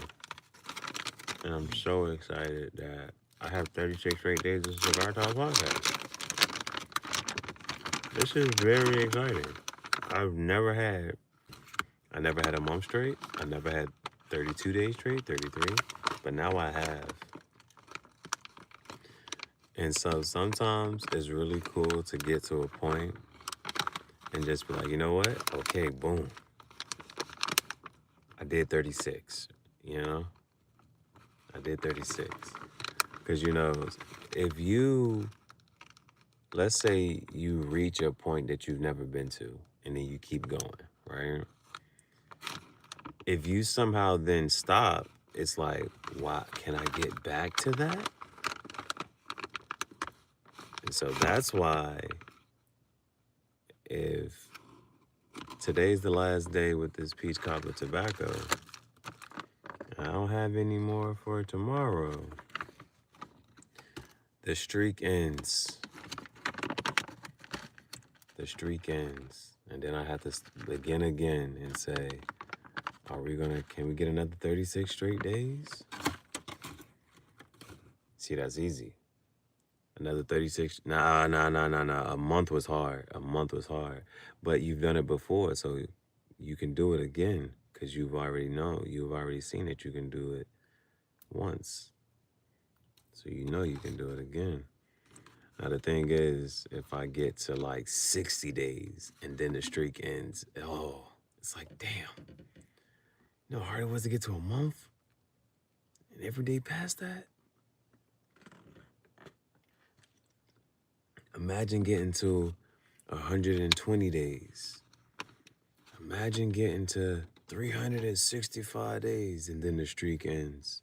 And I'm so excited that I have 36 straight days of Cigar Talk podcast. This is very exciting. I never had a month straight. I never had 32 days straight, 33. But now I have. And so sometimes it's really cool to get to a point and just be like, you know what? Okay, boom. I did 36, you know? I did 36. Because, you know, if you, let's say you reach a point that you've never been to, and then you keep going, right? If you somehow then stop, it's like, why can I get back to that? And so that's why if today's the last day with this peach cobbler tobacco, I don't have any more for tomorrow. The streak ends. The streak ends. And then I have to begin again and say, can we get another 36 straight days? See, that's easy. Another 36, nah. A month was hard. But you've done it before, so you can do it again because you've already seen that you can do it once. So you know you can do it again. Now the thing is, if I get to like 60 days and then the streak ends, it's like, damn. You know how hard it was to get to a month? And every day past that? Imagine getting to 120 days. Imagine getting to 365 days and then the streak ends.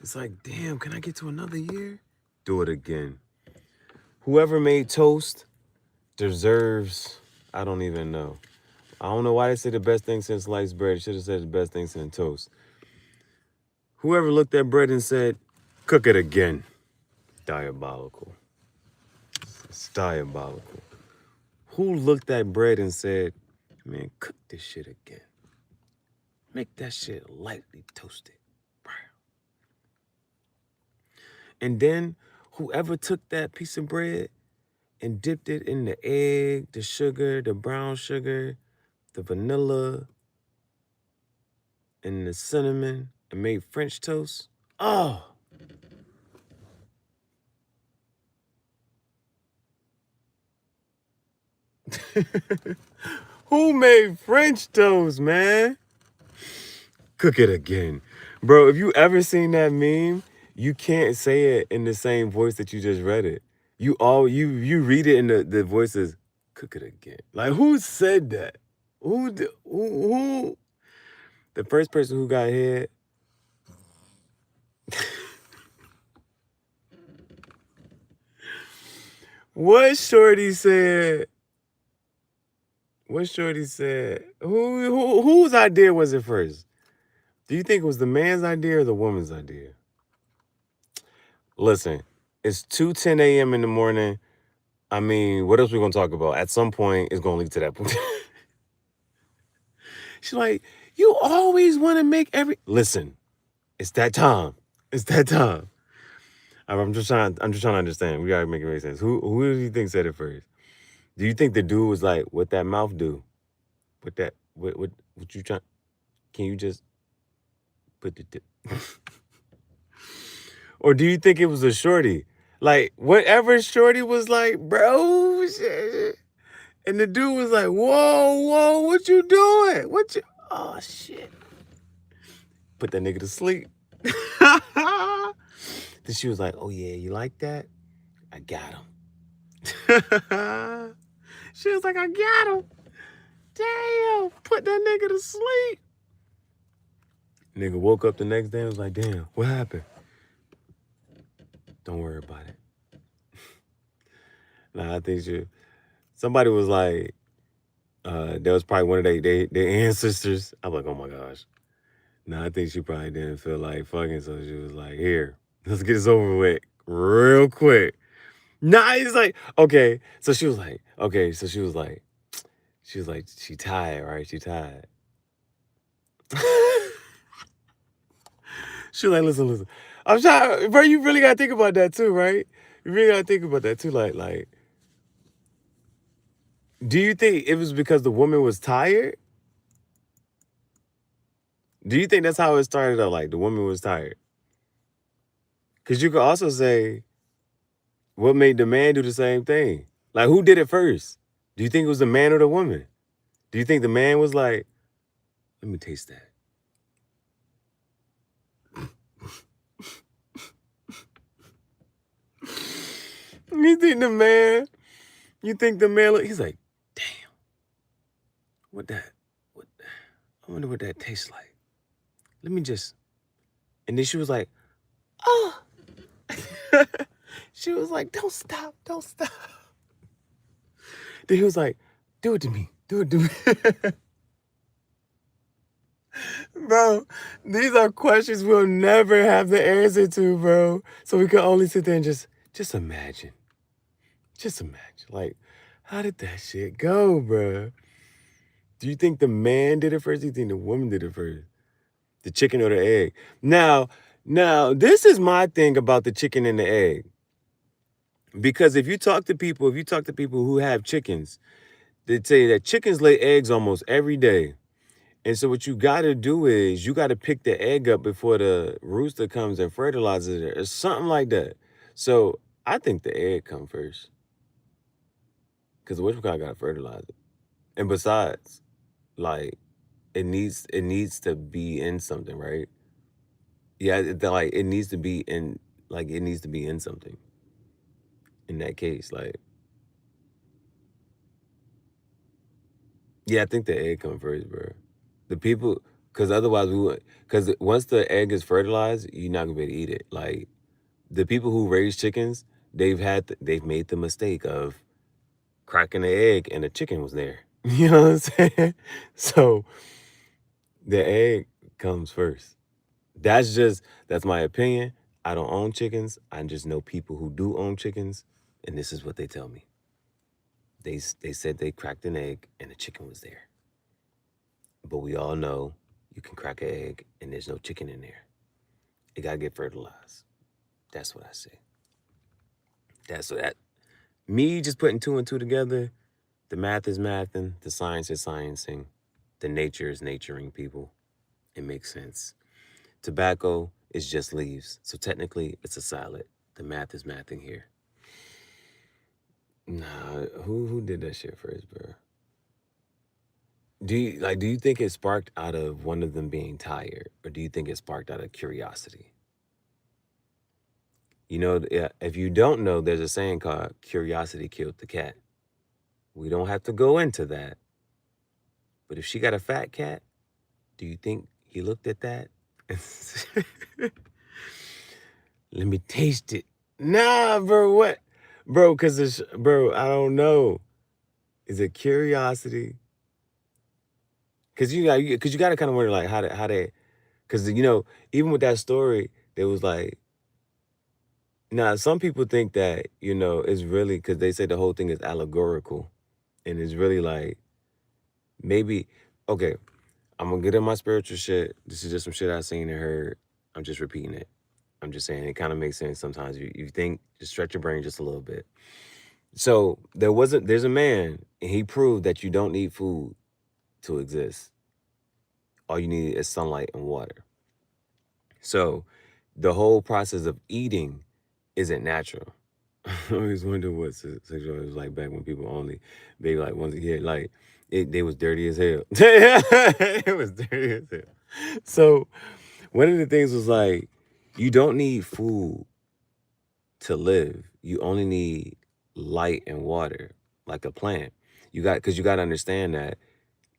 It's like, damn, can I get to another year? Do it again. Whoever made toast deserves, I don't even know. I don't know why they say the best thing since sliced bread. Should have said the best thing since toast. Whoever looked at bread and said, cook it again. Diabolical. It's diabolical. Who looked at bread and said, man, cook this shit again? Make that shit lightly toasted. And then whoever took that piece of bread and dipped it in the egg, the sugar, the brown sugar, the vanilla, and the cinnamon, and made French toast. Oh. Who made French toast, man? Cook it again. Bro, if you ever seen that meme, you can't say it in the same voice that you just read it. You read it in the voices, cook it again. Like, who said that? Who the first person who got hit? What Shorty said? What Shorty said? Whose idea was it first? Do you think it was the man's idea or the woman's idea? Listen, it's 2:10 a.m. in the morning. I mean, what else we gonna talk about? At some point, it's gonna lead to that point. She's like, you always want to make Listen, it's that time. It's that time. I'm just trying to understand. We gotta make it make sense. Who do you think said it first? Do you think the dude was like, what that mouth do? What you trying? Can you just put the tip? Or do you think it was a shorty? Like, whatever shorty was like, bro, shit. And the dude was like, whoa, what you doing? Oh, shit. Put that nigga to sleep. Then she was like, oh, yeah, you like that? I got him. She was like, I got him. Damn, put that nigga to sleep. Nigga woke up the next day and was like, damn, what happened? Don't worry about it. Nah, I think somebody was like, that was probably one of their ancestors. I'm like, oh my gosh. Nah, I think she probably didn't feel like fucking, so she was like, here, let's get this over with real quick. Nah, it's like, okay. So she was like, she tired, right? She tired. She was like, listen. I'm trying, bro, you really gotta think about that too, right? You really gotta think about that too. Like, do you think it was because the woman was tired? Do you think that's how it started out? Like, the woman was tired? Because you could also say, what made the man do the same thing? Like, who did it first? Do you think it was the man or the woman? Do you think the man was like, let me taste that? You think the man, he's like, damn, I wonder what that tastes like. Let me just, and then she was like, oh. She was like, don't stop. Then he was like, do it to me. Bro, these are questions we'll never have the answer to, bro. So we can only sit there and just imagine. Just imagine. Like, how did that shit go, bro? Do you think the man did it first? Do you think the woman did it first? The chicken or the egg? Now, this is my thing about the chicken and the egg. Because if you talk to people who have chickens, they say that chickens lay eggs almost every day. And so what you got to do is you got to pick the egg up before the rooster comes and fertilizes it or something like that. So I think the egg come first because the whatchamacallit got to fertilize it. And besides, like, it needs to be in something, right? Yeah, it needs to be in, like, it needs to be in something. In that case, like, yeah, I think the egg come first, bro. The people, because otherwise because once the egg is fertilized, you're not gonna be able to eat it. Like, the people who raise chickens, they've made the mistake of cracking the egg and the chicken was there. You know what I'm saying? So the egg comes first. That's my opinion. I don't own chickens. I just know people who do own chickens, and this is what they tell me. They said they cracked an egg and the chicken was there. But we all know you can crack an egg and there's no chicken in there. It gotta get fertilized. That's what I say. That's what that. Me just putting two and two together. The math is mathing. The science is sciencing. The nature is naturing people. It makes sense. Tobacco is just leaves, so technically it's a salad. The math is mathing here. Nah, who did that shit first, bro? Do you think it sparked out of one of them being tired, or do you think it sparked out of curiosity? You know, if you don't know, there's a saying called "curiosity killed the cat." We don't have to go into that, but if she got a fat cat, do you think he looked at that? Let me taste it. Nah, bro, what? Bro, bro, I don't know. Is it curiosity? Cause you gotta kind of wonder like how they, cause even with that story, there was like, now some people think that it's really because they say the whole thing is allegorical, and it's really like maybe okay. I'm gonna get in my spiritual shit. This is just some shit I seen and heard. I'm just repeating it. I'm just saying it kind of makes sense sometimes. You think, just stretch your brain just a little bit. So there's a man, and he proved that you don't need food to exist. All you need is sunlight and water. So the whole process of eating isn't natural. I always wonder what sexuality was like back when people only, they like once a year, like they was dirty as hell. It was dirty as hell. So one of the things was like, you don't need food to live. You only need light and water, like a plant. Because you got to understand that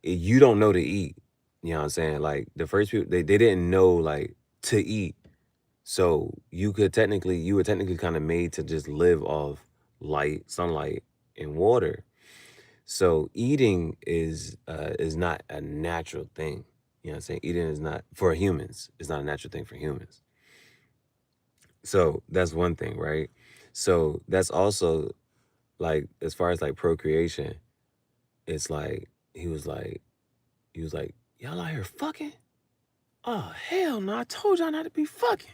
you don't know to eat. You know what I'm saying? Like the first people, they didn't know like to eat. So you were technically kind of made to just live off light, sunlight, and water. So eating is not a natural thing. You know what I'm saying? Eating is not for humans. It's not a natural thing for humans. So that's one thing, right? So that's also like as far as like procreation, it's like he was like, y'all out here fucking? Oh hell no, I told y'all not to be fucking.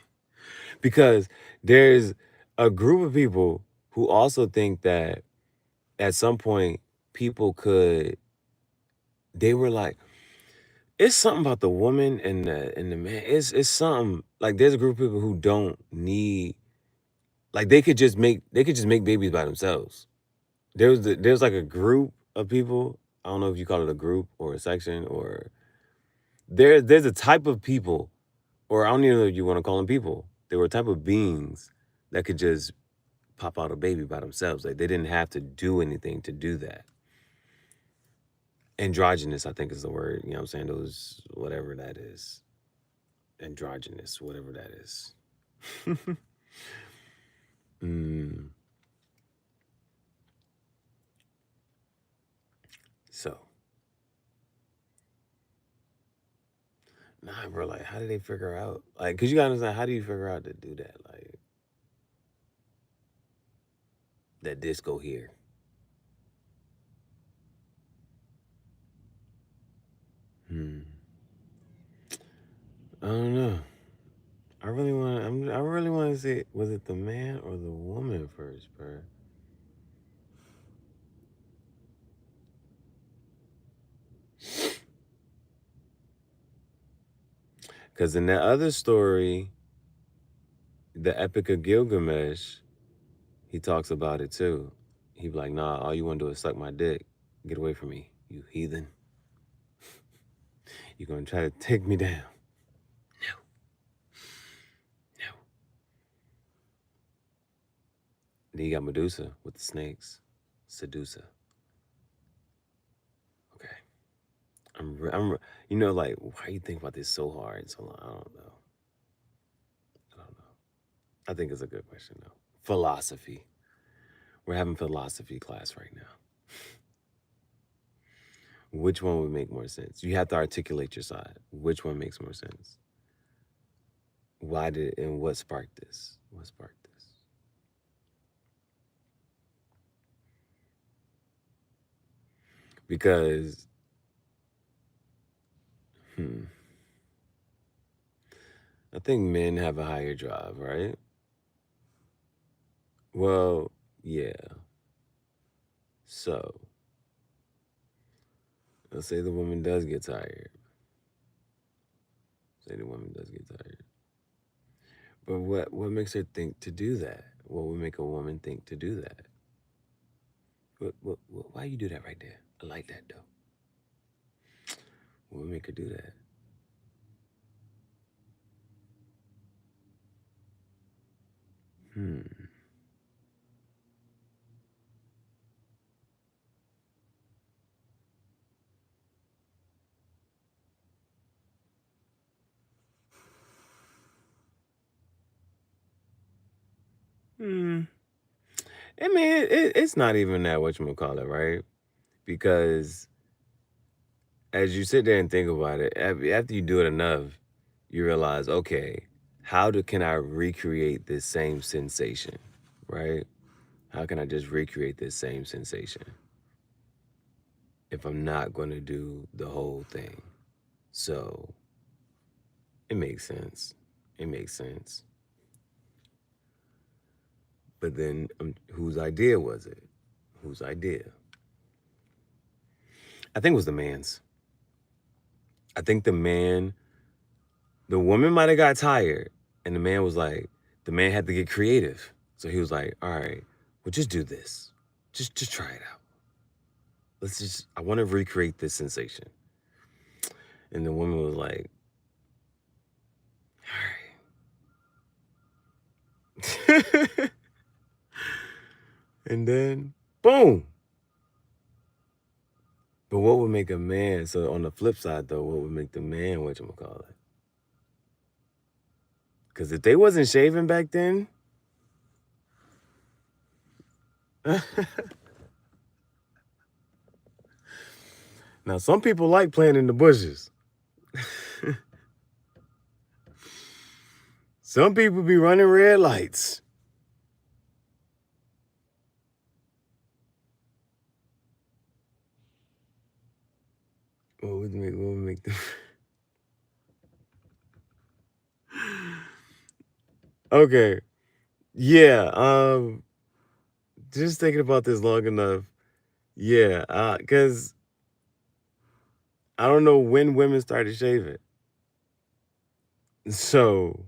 Because there's a group of people who also think that at some point people could they were like, it's something about the woman and the man. It's something like there's a group of people who don't need, like they could just make babies by themselves. There's like a group of people. I don't know if you call it a group or a section or there's a type of people, or I don't even know if you want to call them people. There were a type of beings that could just pop out a baby by themselves. Like they didn't have to do anything to do that. Androgynous, I think is the word. You know what I'm saying? Those, whatever that is. Androgynous, whatever that is. mm. So, nah, bro, like, how did they figure out? Like, cause you gotta understand, how do you figure out to do that? Like, that disco here. Hmm. I don't know. I really want to see, was it the man or the woman first, bro? Because in that other story, the Epic of Gilgamesh, he talks about it too. He be like, nah, all you want to do is suck my dick. Get away from me, you heathen. You're going to try to take me down. No, no. Then you got Medusa with the snakes. Sedusa. Okay. like, why you think about this so hard so long? I don't know. I don't know. I think it's a good question, though. Philosophy. We're having philosophy class right now. Which one would make more sense? You have to articulate your side. Which one makes more sense? Why did and what sparked this? What sparked this? Because, hmm. I think men have a higher drive, right? Well, yeah. So, let's say the woman does get tired. Say the woman does get tired. But what makes her think to do that? What would make a woman think to do that? Why you do that right there? I like that though. What would make her do that? Hmm. Hmm. I mean, it's not even that whatchamacallit, right? Because as you sit there and think about it, after you do it enough, you realize, okay, can I recreate this same sensation, right? How can I just recreate this same sensation if I'm not going to do the whole thing? So it makes sense. It makes sense. But then whose idea was it? Whose idea? I think it was the man's. I think the woman might have got tired, and the man had to get creative. So he was like, all right, well, just do this. Just try it out. I want to recreate this sensation. And the woman was like, all right. And then, boom. But what would make a man, so on the flip side though, what would make the man whatchamacallit? Because if they wasn't shaving back then, now some people like playing in the bushes. Some people be running red lights. What would make them? Okay. Yeah. Just thinking about this long enough. Yeah. Because I don't know when women started shaving. So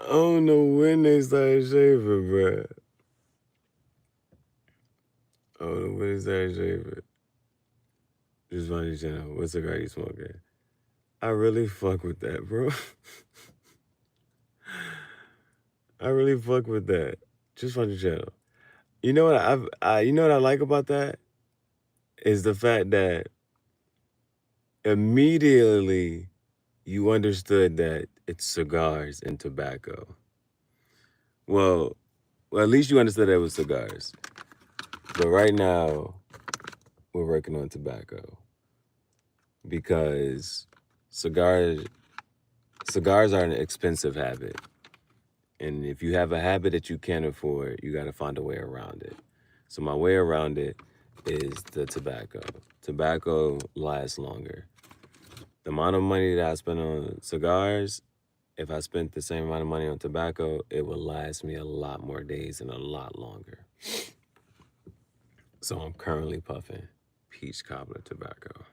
I don't know when they started shaving, bruh. I don't know when they started shaving. Just funny channel. What cigar you smoking? I really fuck with that, bro. I really fuck with that. Just funny channel. You know what you know what I like about that is the fact that immediately you understood that it's cigars and tobacco. Well, at least you understood that it was cigars. But right now, we're working on tobacco because cigars are an expensive habit. And if you have a habit that you can't afford, you got to find a way around it. So my way around it is the tobacco. Tobacco lasts longer. The amount of money that I spend on cigars, if I spent the same amount of money on tobacco, it would last me a lot more days and a lot longer. So I'm currently puffing peach cobbler tobacco.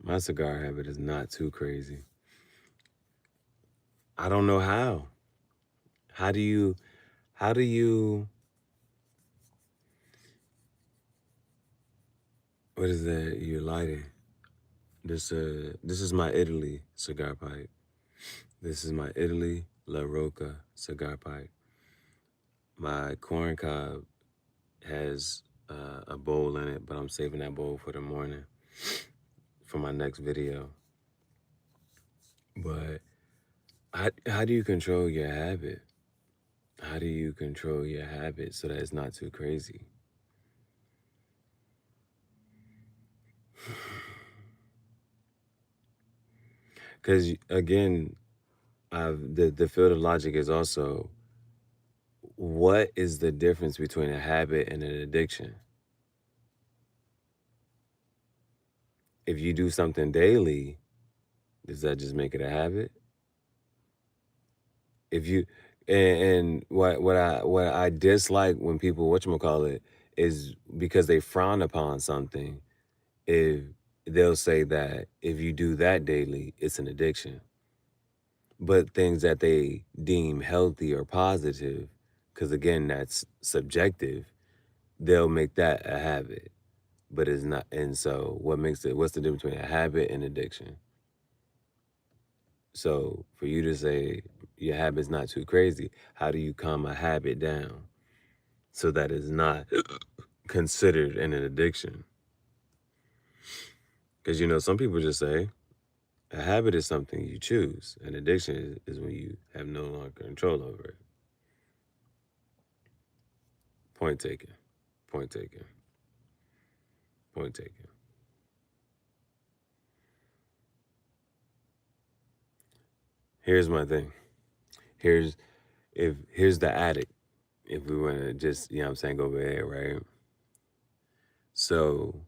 My cigar habit is not too crazy. I don't know how. How do you what is that you're lighting? This is my Italy cigar pipe. This is my Italy La Roca cigar pipe. My corn cob has a bowl in it, but I'm saving that bowl for the morning for my next video. But how do you control your habit? How do you control your habit so that it's not too crazy? Because again, the field of logic is also, what is the difference between a habit and an addiction? If you do something daily, does that just make it a habit? If you and what I dislike when people whatchamacallit is because they frown upon something, if they'll say that if you do that daily, it's an addiction. But things that they deem healthy or positive, because again, that's subjective, they'll make that a habit. But it's not. And so what's the difference between a habit and addiction? So for you to say your habit's not too crazy, how do you calm a habit down so that it's not considered an addiction? Because some people just say a habit is something you choose. An addiction is when you have no longer control over it. Point taken. Point taken. Point taken. Here's my thing. Here's the addict. If we want to just, what I'm saying, go over there, right? So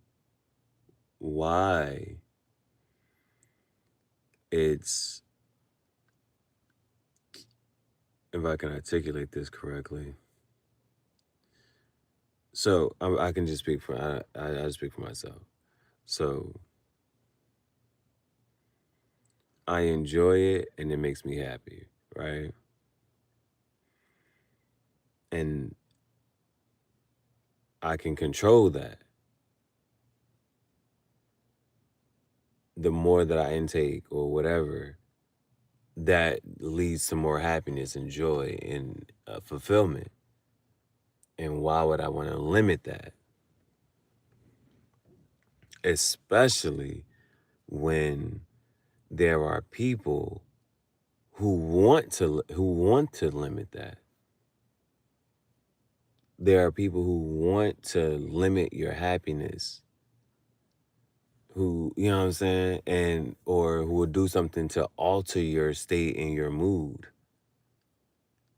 why it's, if I can articulate this correctly. So I can just speak for, I just speak for myself. So I enjoy it and it makes me happy, right? And I can control that. The more that I intake or whatever, that leads to more happiness and joy and fulfillment. And why would I want to limit that? Especially when there are people who want to limit that. There are people who want to limit your happiness, who, you know what I'm saying, and or who will do something to alter your state and your mood,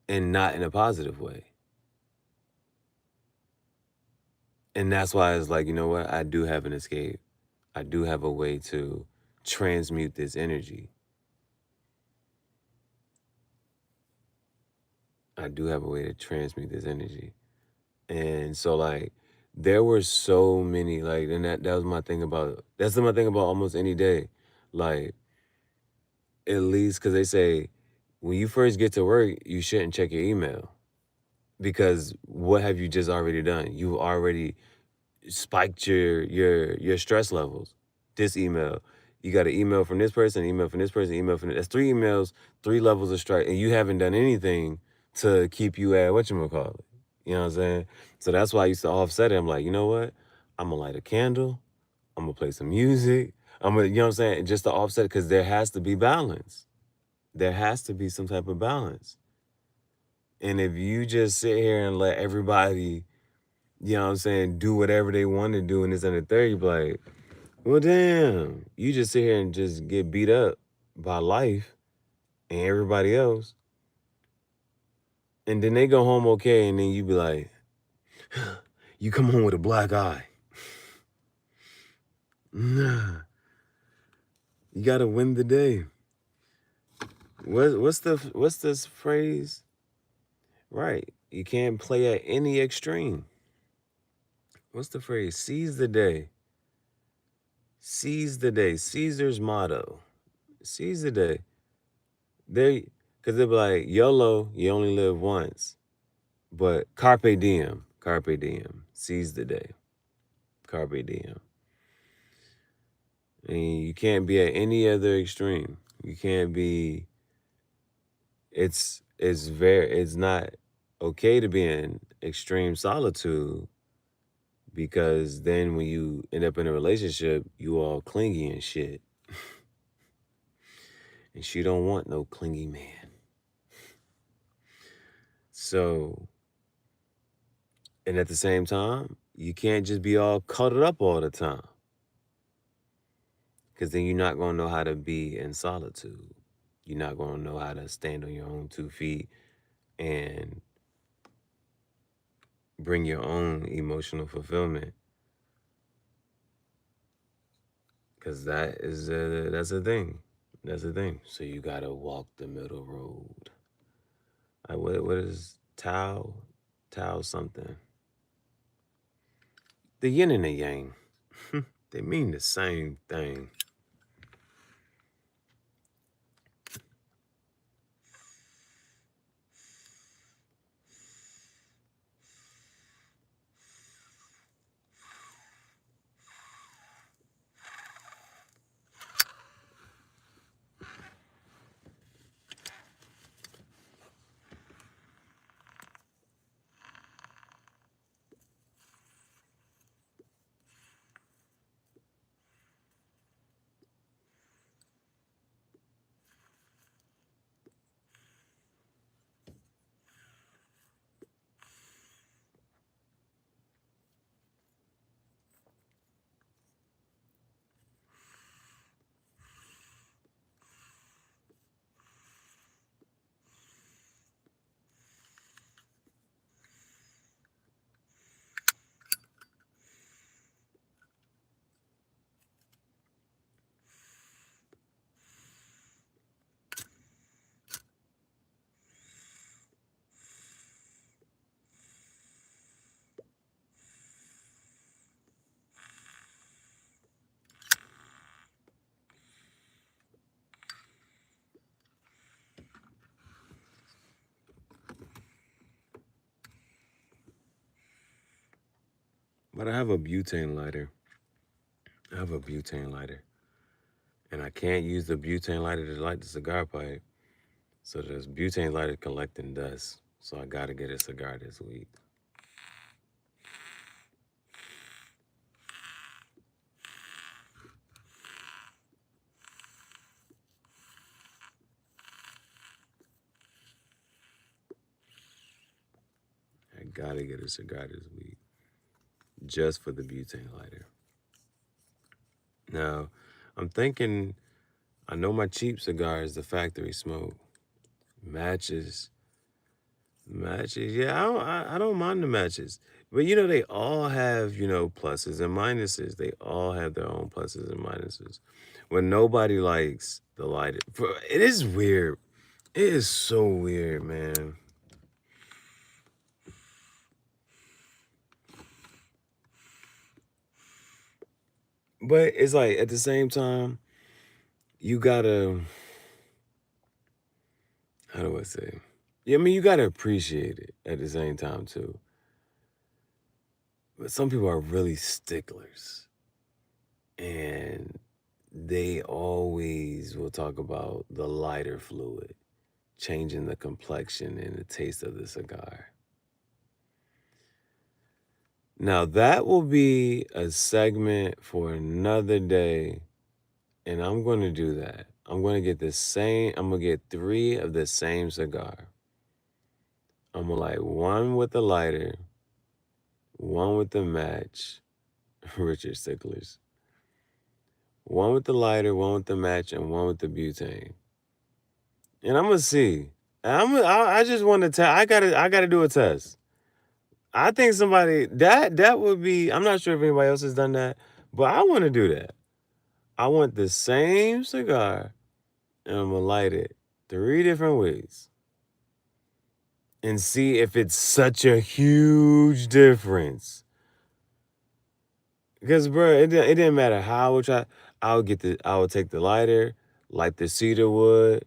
and not in a positive way. And that's why it's like, you know what? I do have an escape. I do have a way to transmute this energy. I do have a way to transmute this energy. And so like there were so many, like, and that was my thing about, that's my thing about almost any day. Like, at least because they say when you first get to work, you shouldn't check your email. Because what have you just already done? You've already spiked your stress levels. This email, you got an email from this person, email from this person, email from this. That's 3 emails, 3 levels of stress, and you haven't done anything to keep you at whatchamacallit. You know what I'm saying? So that's why I used to offset it. I'm like, you know what? I'm gonna light a candle. I'm gonna play some music. I'm gonna, you know what I'm saying? Just to offset it, because there has to be balance. There has to be some type of balance. And if you just sit here and let everybody, you know what I'm saying, do whatever they want to do in this and the third, you be like, well, damn, you just sit here and just get beat up by life and everybody else. And then they go home okay, and then you be like, you come home with a black eye. Nah, you gotta win the day. What's this phrase? Right, you can't play at any extreme. What's the phrase? Seize the day. Seize the day. Caesar's motto. Seize the day. Because they'll be like, YOLO, you only live once. But carpe diem. Carpe diem. Seize the day. Carpe diem. And you can't be at any other extreme. You can't be, it's not okay to be in extreme solitude, because then when you end up in a relationship, you all clingy and shit. and she don't want no clingy man. So, and at the same time, you can't just be all cuddled up all the time, because then you're not going to know how to be in solitude. You're not going to know how to stand on your own 2 feet and bring your own emotional fulfillment, because that's a thing. That's the thing. So you gotta walk the middle road. What is Tao? Tao something. The yin and the yang. They mean the same thing. But I have a butane lighter. And I can't use the butane lighter to light the cigar pipe. So this butane lighter collecting dust. So I gotta get a cigar this week. I gotta get a cigar this week. Just for the butane lighter. Now, I'm thinking, I know my cheap cigar is the factory smoke. Matches. Yeah, I don't mind the matches. But they all have, pluses and minuses. They all have their own pluses and minuses. When nobody likes the lighter. It is weird. It is so weird, man. But it's like, at the same time, you gotta, how do I say? Yeah, I mean, you gotta appreciate it at the same time, too. But some people are really sticklers. And they always will talk about the lighter fluid, changing the complexion and the taste of the cigar. Now, that will be a segment for another day, and I'm going to do that. I'm going to get 3 of the same cigar. I'm going to light one with the lighter, one with the match, Richard Sticklers, one with the lighter, one with the match, and one with the butane. And I'm gonna see. I just want to tell. I gotta do a test. I think somebody that would be. I'm not sure if anybody else has done that, but I want to do that. I want the same cigar, and I'm gonna light it 3 different ways, and see if it's such a huge difference. Because, bro, it didn't matter how I would try. I would take the lighter, light the cedar wood.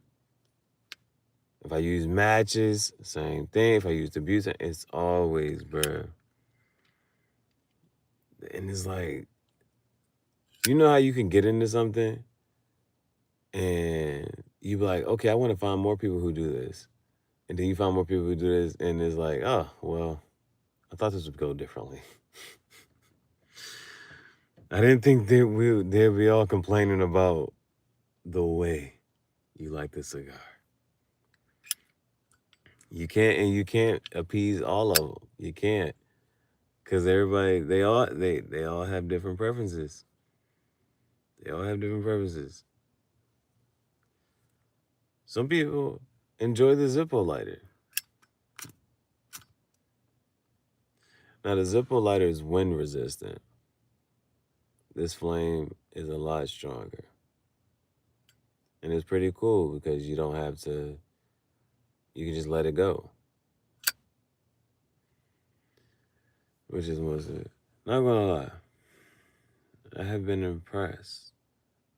If I use matches, same thing. If I use the butane, it's always, bro. And it's like, you know how you can get into something and you be like, okay, I want to find more people who do this. And then you find more people who do this, and it's like, oh, well, I thought this would go differently. I didn't think they'd be all complaining about the way. you like the cigar. You can't appease all of them. You can't, cause everybody they all have different preferences. They all have different preferences. Some people enjoy the Zippo lighter. Now the Zippo lighter is wind resistant. This flame is a lot stronger. And it's pretty cool because you don't have to, you can just let it go. Which is most of it. Not gonna lie, I have been impressed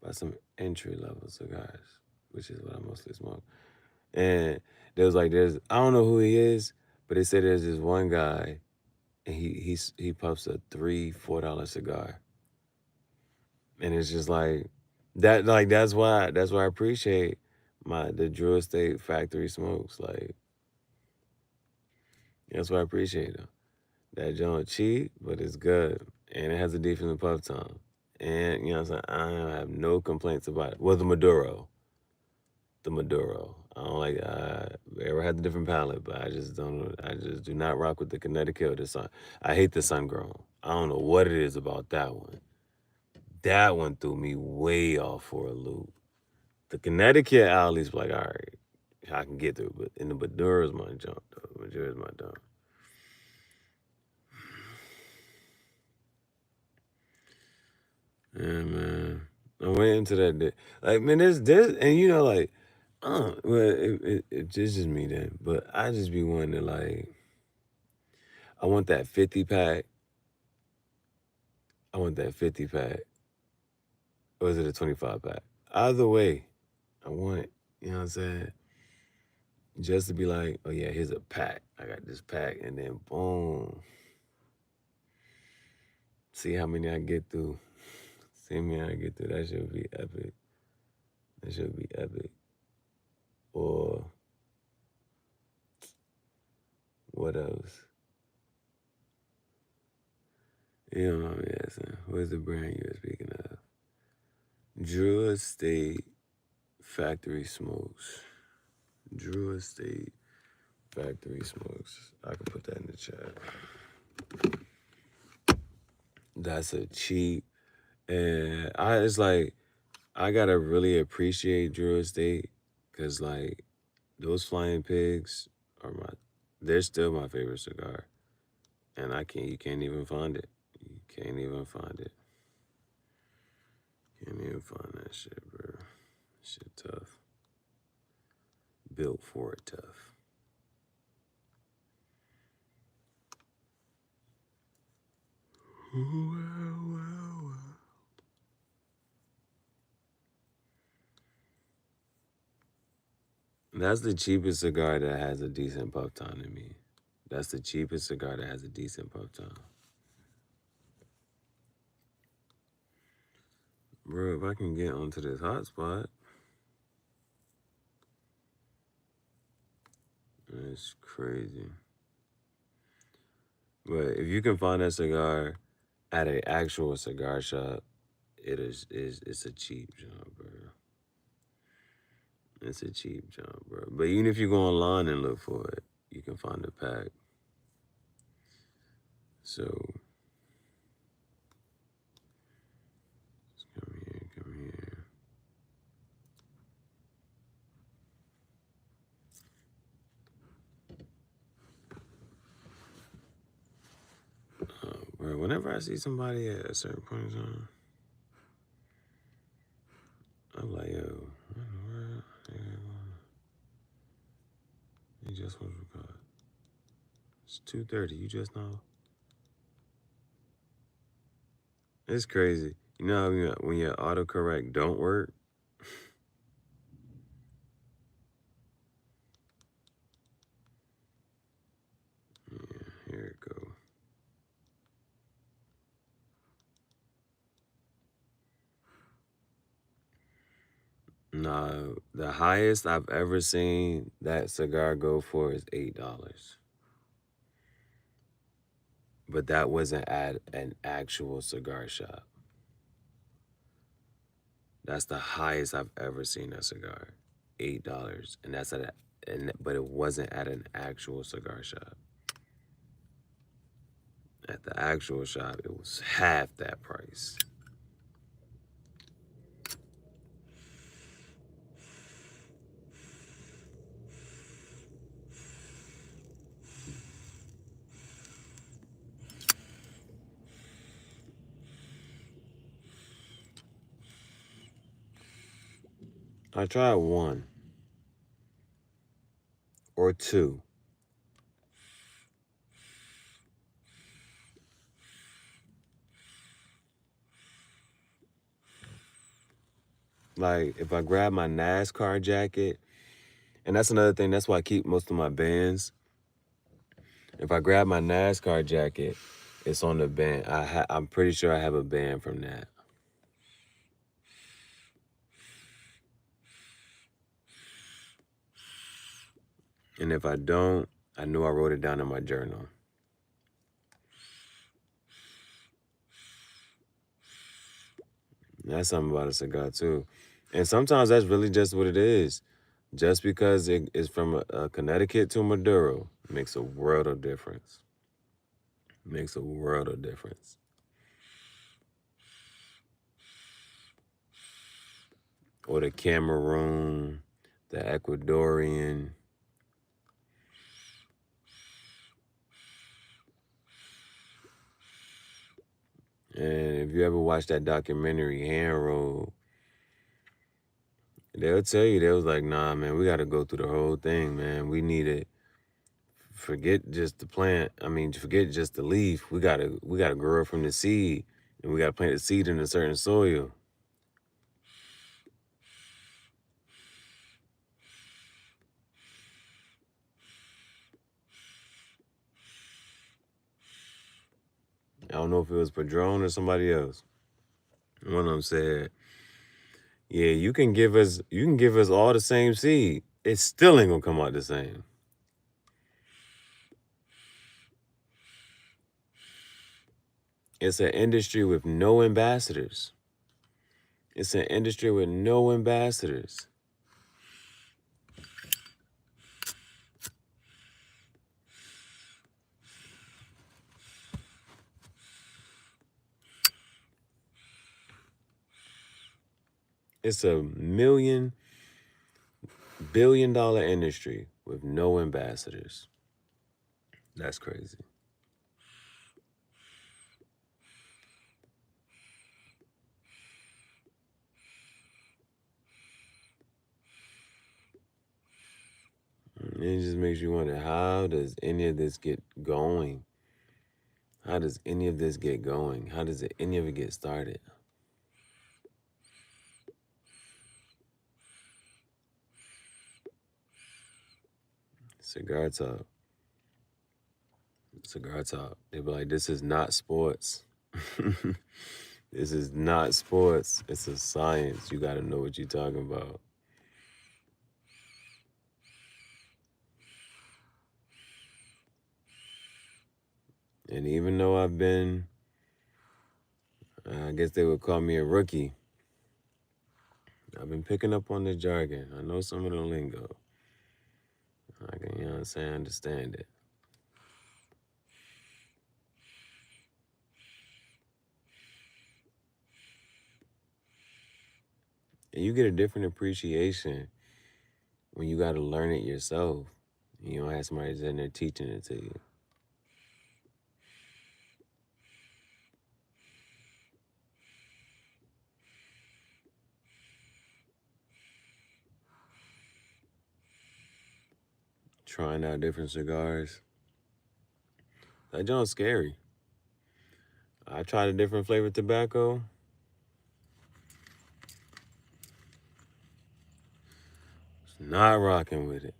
by some entry level cigars, which is what I mostly smoke. And I don't know who he is, but they said there's this one guy, and he puffs a $3-4 cigar, and it's just like that. Like that's why I appreciate the Drew Estate factory smokes. Like that's why I appreciate them. That joint cheap, but it's good, and it has a decent puff time. And you know what I'm saying? I have no complaints about it. Well, the Maduro. I don't like. Ever had a different palate, but I just don't. I just do not rock with the Connecticut or the Sun. I hate the Sun Grown. I don't know what it is about that one. That one threw me way off for a loop. The Connecticut alleys, like, all right, I can get through, but in the Maduro's my jump, though. Maduro's my dump. Yeah, man. I'm waiting to that day. Like, man, there's, and you know, like, well, it's just me then. But I just be wanting to, like, I want that 50 pack. I want that 50 pack. Or is it a 25 pack? Either way, I want it. You know what I'm saying? Just to be like, oh yeah, here's a pack. I got this pack, and then boom. See how many I get through. See how many I get through. That should be epic. That should be epic. Or what else? You know what I'm asking? What's the brand you were speaking of? Drew Estate Factory Smokes. Drew Estate Factory Smokes. I can put that in the chat. That's a cheap, and it's like I gotta really appreciate Drew Estate, cause like those Flying Pigs they're still my favorite cigar, and you can't even find it. You can't even find it. Can't even find that shit, bro. Shit tough. Built for it tough. Well. That's the cheapest cigar that has a decent puff time to me. That's the cheapest cigar that has a decent puff time. Bro, if I can get onto this hotspot, it's crazy. But if you can find that cigar at an actual cigar shop, it's a cheap job, bro. It's a cheap job, bro. But even if you go online and look for it, you can find a pack. So come here. Bro, whenever I see somebody at a certain point in time, I'm like, yo, what in the world? He just was recorded. It's 2:30. You just know. It's crazy. You know how when your autocorrect don't work? Yeah, here it go. No, the highest I've ever seen that cigar go for is $8. But that wasn't at an actual cigar shop. That's the highest I've ever seen a cigar. $8, and that's at but it wasn't at an actual cigar shop. At the actual shop, it was half that price. I tried one or two. Like, if I grab my NASCAR jacket, and that's another thing, that's why I keep most of my bands. If I grab my NASCAR jacket, it's on the band. I'm pretty sure I have a band from that. And if I don't, I knew I wrote it down in my journal. That's something about a cigar too. And sometimes that's really just what it is. Just because it is from a Connecticut to Maduro makes a world of difference. Makes a world of difference. Or the Cameroon, the Ecuadorian. And if you ever watch that documentary, Hand Roll, they'll tell you, they was like, nah, man, we got to go through the whole thing, man. We need it. Forget just the plant. I mean, forget just the leaf. We gotta grow it from the seed, and we gotta plant the seed in a certain soil. I don't know if it was Padron or somebody else. One of them said, "Yeah, you can give us all the same seed. It still ain't gonna come out the same." It's an industry with no ambassadors. It's an industry with no ambassadors. It's a $1,000,000,000 industry with no ambassadors. That's crazy. It just makes you wonder, how does any of this get going? How does any of this get going? How does any of it get started? Cigar talk. Cigar talk. They be like, this is not sports. This is not sports. It's a science. You got to know what you're talking about. And even though I guess they would call me a rookie, I've been picking up on the jargon. I know some of the lingo. I can, you know what I'm saying, understand it. And you get a different appreciation when you got to learn it yourself. You don't have somebody sitting there teaching it to you. Trying out different cigars. That joint's scary. I tried a different flavored tobacco. Not rocking with it.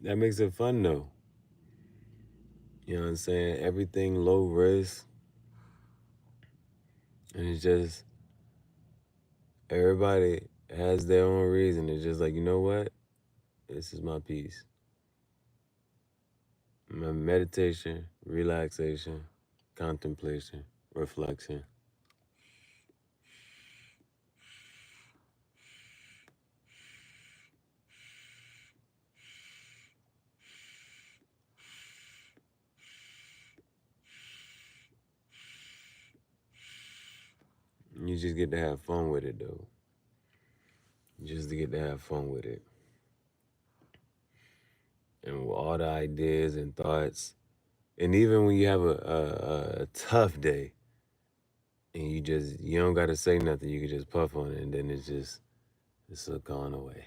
That makes it fun though. You know what I'm saying? Everything low risk. And it's just, everybody has their own reason. It's just like, you know what? This is my piece. My meditation, relaxation, contemplation, reflection. You just get to have fun with it, though. Just to get to have fun with it. And with all the ideas and thoughts, and even when you have a tough day, and you don't gotta say nothing, you can just puff on it, and then it's gone away.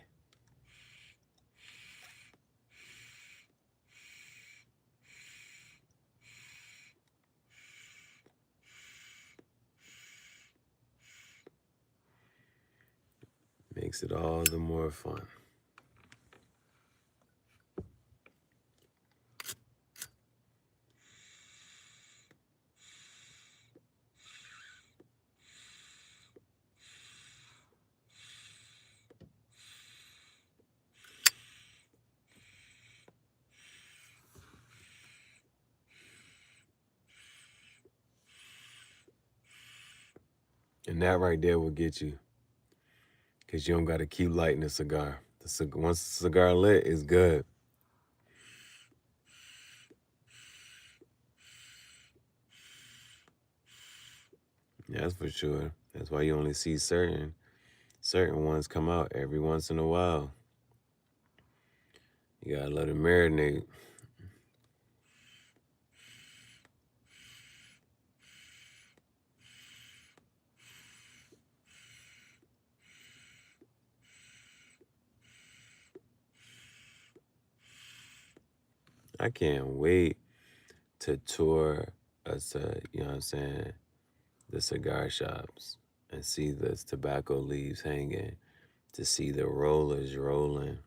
Makes it all the more fun. And that right there will get you, because you don't got to keep lighting a cigar. Once the cigar lit, it's good. That's for sure. That's why you only see certain ones come out every once in a while. You gotta let it marinate. I can't wait to tour us, you know what I'm saying, the cigar shops and see the tobacco leaves hanging, to see the rollers rolling.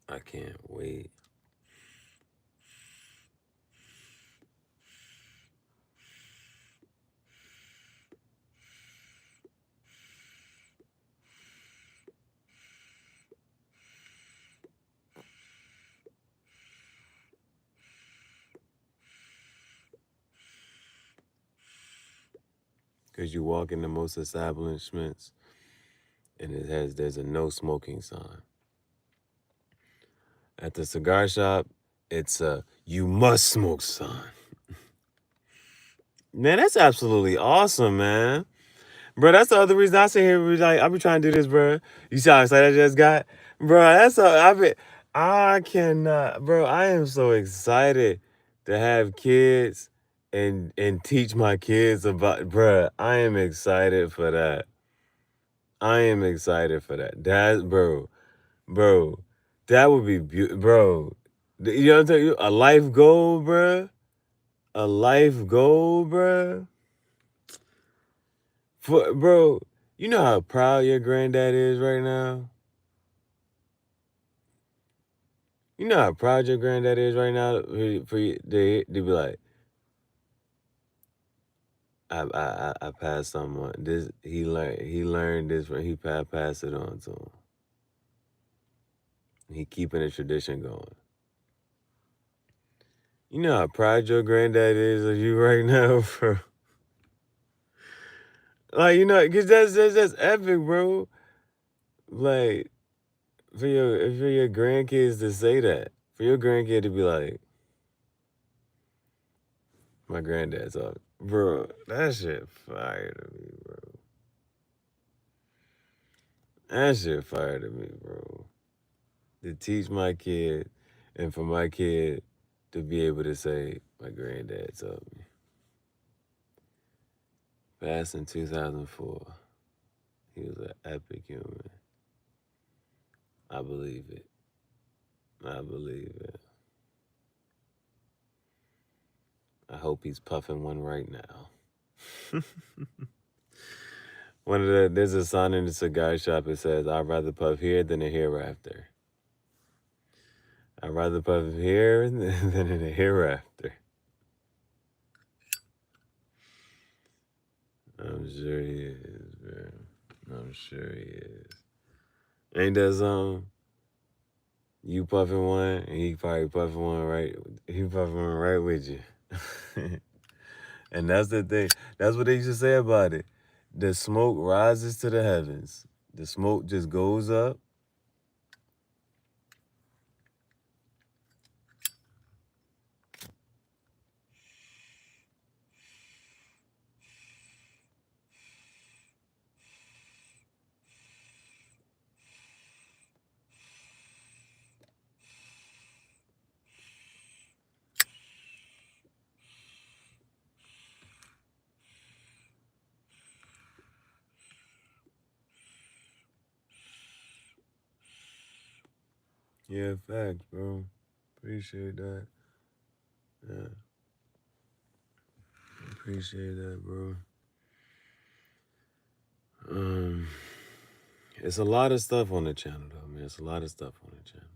I can't wait. Because you walk into most establishments and there's a no smoking sign. At the cigar shop, it's a you must smoke sign. Man, that's absolutely awesome, man. Bro, that's the other reason I sit here. Like, I be trying to do this, bro. You see how excited I just got, bro. I cannot, bro. I am so excited to have kids and teach my kids about, bro. I am excited for that. I am excited for that. Bro, that would be beautiful, bro. You know what I'm telling you? A life goal, bro. A life goal, bro. Bro, you know how proud your granddad is right now? You know how proud your granddad is right now for you to be like, I passed something on. This he learned this from passed it on to him. He keeping the tradition going. You know how proud your granddad is of you right now, bro. Like, you know, cause that's epic, bro. Like, for your grandkids to say that, for your grandkid to be like, my granddad's up, bro. That shit fire to me, bro. That shit fire to me, bro. To teach my kid, and for my kid to be able to say, my granddad told me. Passed in 2004. He was an epic human. I believe it. I believe it. I hope he's puffing one right now. There's a sign in the cigar shop that says, I'd rather puff here than a hereafter. I'd rather puff here than in a hereafter. I'm sure he is, man. I'm sure he is. Ain't that something? You puffing one, and he probably puffing one right. He puffing one right with you. And that's the thing. That's what they used to say about it. The smoke rises to the heavens. The smoke just goes up. Yeah, facts, bro. Appreciate that. Yeah, appreciate that, bro. Um, it's a lot of stuff on the channel, though, man. It's a lot of stuff on the channel.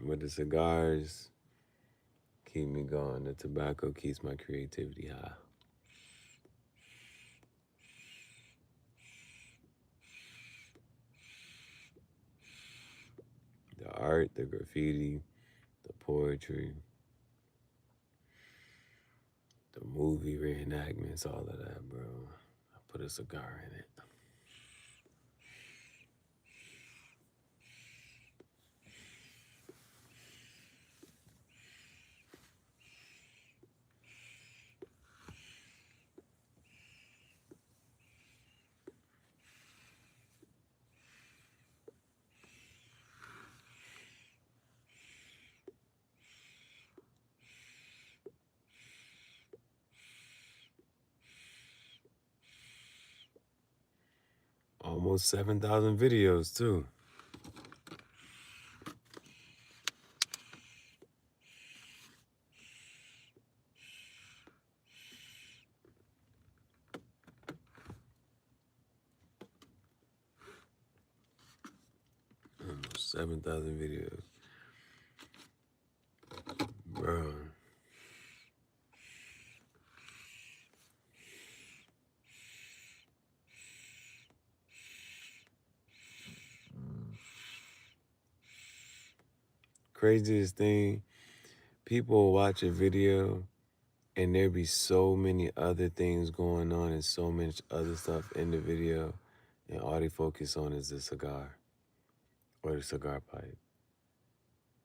But the cigars keep me going. The tobacco keeps my creativity high. The art, the graffiti, the poetry, the movie reenactments, all of that, bro. I put a cigar in it. Almost 7,000 videos, too. Almost 7,000 videos. Bro. Craziest thing, people will watch a video and there be so many other things going on and so much other stuff in the video, and all they focus on is the cigar or the cigar pipe.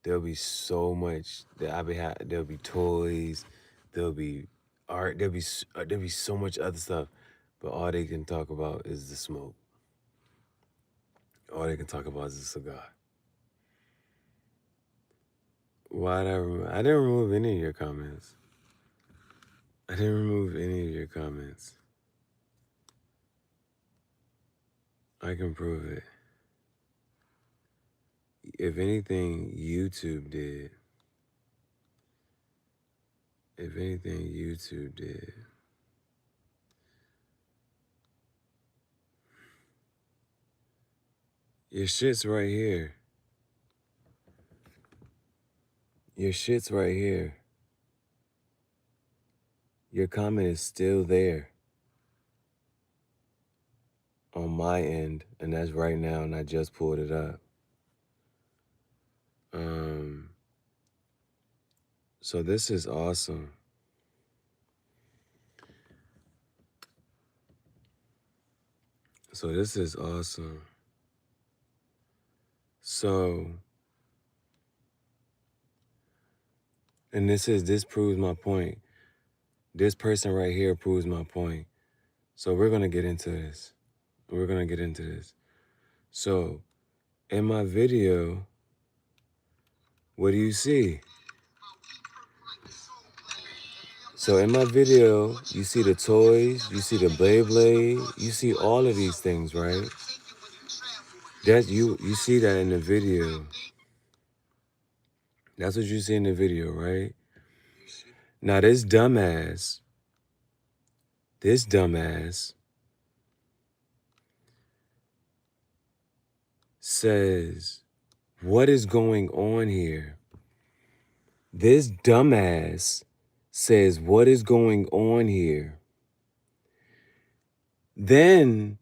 There'll be so much that there'll be toys, there'll be art, there'll be so much other stuff, but all they can talk about is the smoke. All they can talk about is the cigar. Why did I remove? I didn't remove any of your comments. I didn't remove any of your comments. I can prove it. If anything, YouTube did. If anything, YouTube did. Your shit's right here. Your shit's right here. Your comment is still there on my end, and that's right now, and I just pulled it up. So this is awesome. So this is awesome. So, and this proves my point. This person right here proves my point. So we're gonna get into this. We're gonna get into this. So, in my video, what do you see? So in my video, you see the toys, you see the blade, you see all of these things, right? That you see that in the video. That's what you see in the video, right? Now this dumbass says, what is going on here? This dumbass says, what is going on here? Then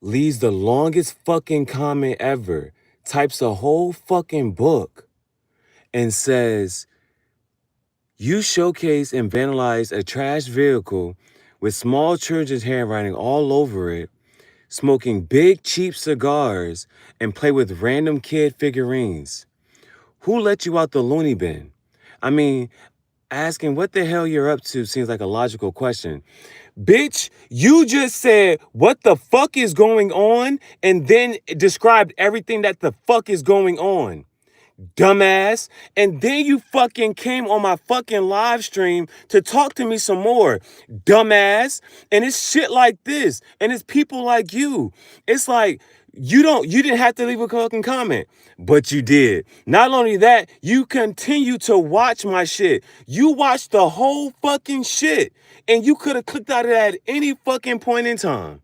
leaves the longest fucking comment ever, types a whole fucking book, and says, you showcase and vandalize a trash vehicle with small children's handwriting all over it, smoking big cheap cigars, and play with random kid figurines. Who let you out the loony bin? I mean, asking what the hell you're up to seems like a logical question. Bitch, you just said what the fuck is going on and then described everything that the fuck is going on. Dumbass. And then you fucking came on my fucking live stream to talk to me some more. Dumbass. And it's shit like this. And it's people like you. It's like you didn't have to leave a fucking comment, but you did. Not only that, you continue to watch my shit. You watched the whole fucking shit. And you could have clicked out of that at any fucking point in time.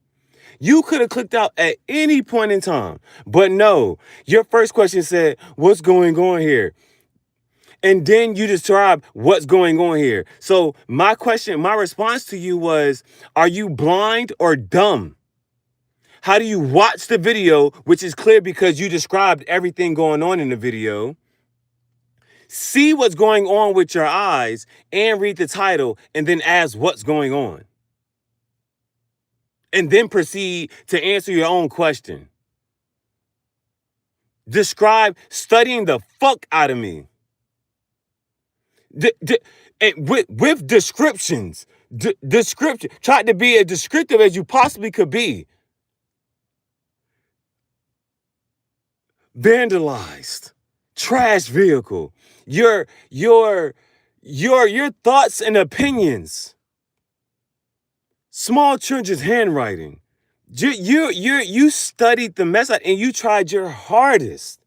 You could have clicked out at any point in time. But no, your first question said, what's going on here? And then you describe what's going on here. So my response to you was, are you blind or dumb? How do you watch the video, which is clear because you described everything going on in the video, see what's going on with your eyes, and read the title, and then ask what's going on? And then proceed to answer your own question. Describe studying the fuck out of me. And with descriptions. Description. Tried to be as descriptive as you possibly could be. Vandalized. Trash vehicle. Your thoughts and opinions. Small children's handwriting. You studied the mess out and you tried your hardest.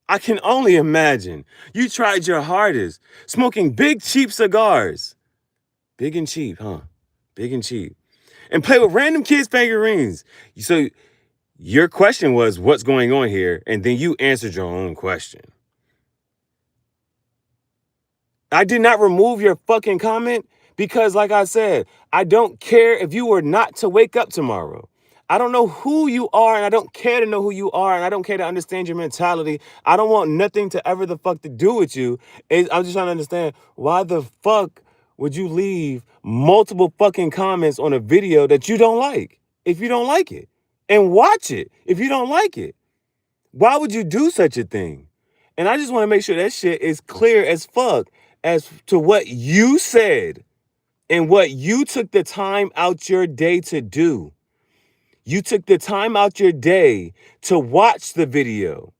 I can only imagine. You tried your hardest. Smoking big cheap cigars. Big and cheap, huh? Big and cheap. And play with random kids' figurines. So your question was, what's going on here? And then you answered your own question. I did not remove your fucking comment because, like I said, I don't care if you were not to wake up tomorrow. I don't know who you are, and I don't care to know who you are, and I don't care to understand your mentality. I don't want nothing to ever the fuck to do with you. I'm just trying to understand, why the fuck would you leave multiple fucking comments on a video that you don't like if you don't like it? And watch it if you don't like it. Why would you do such a thing? And I just want to make sure that shit is clear as fuck as to what you said and what you took the time out your day to do. You took the time out your day to watch the video.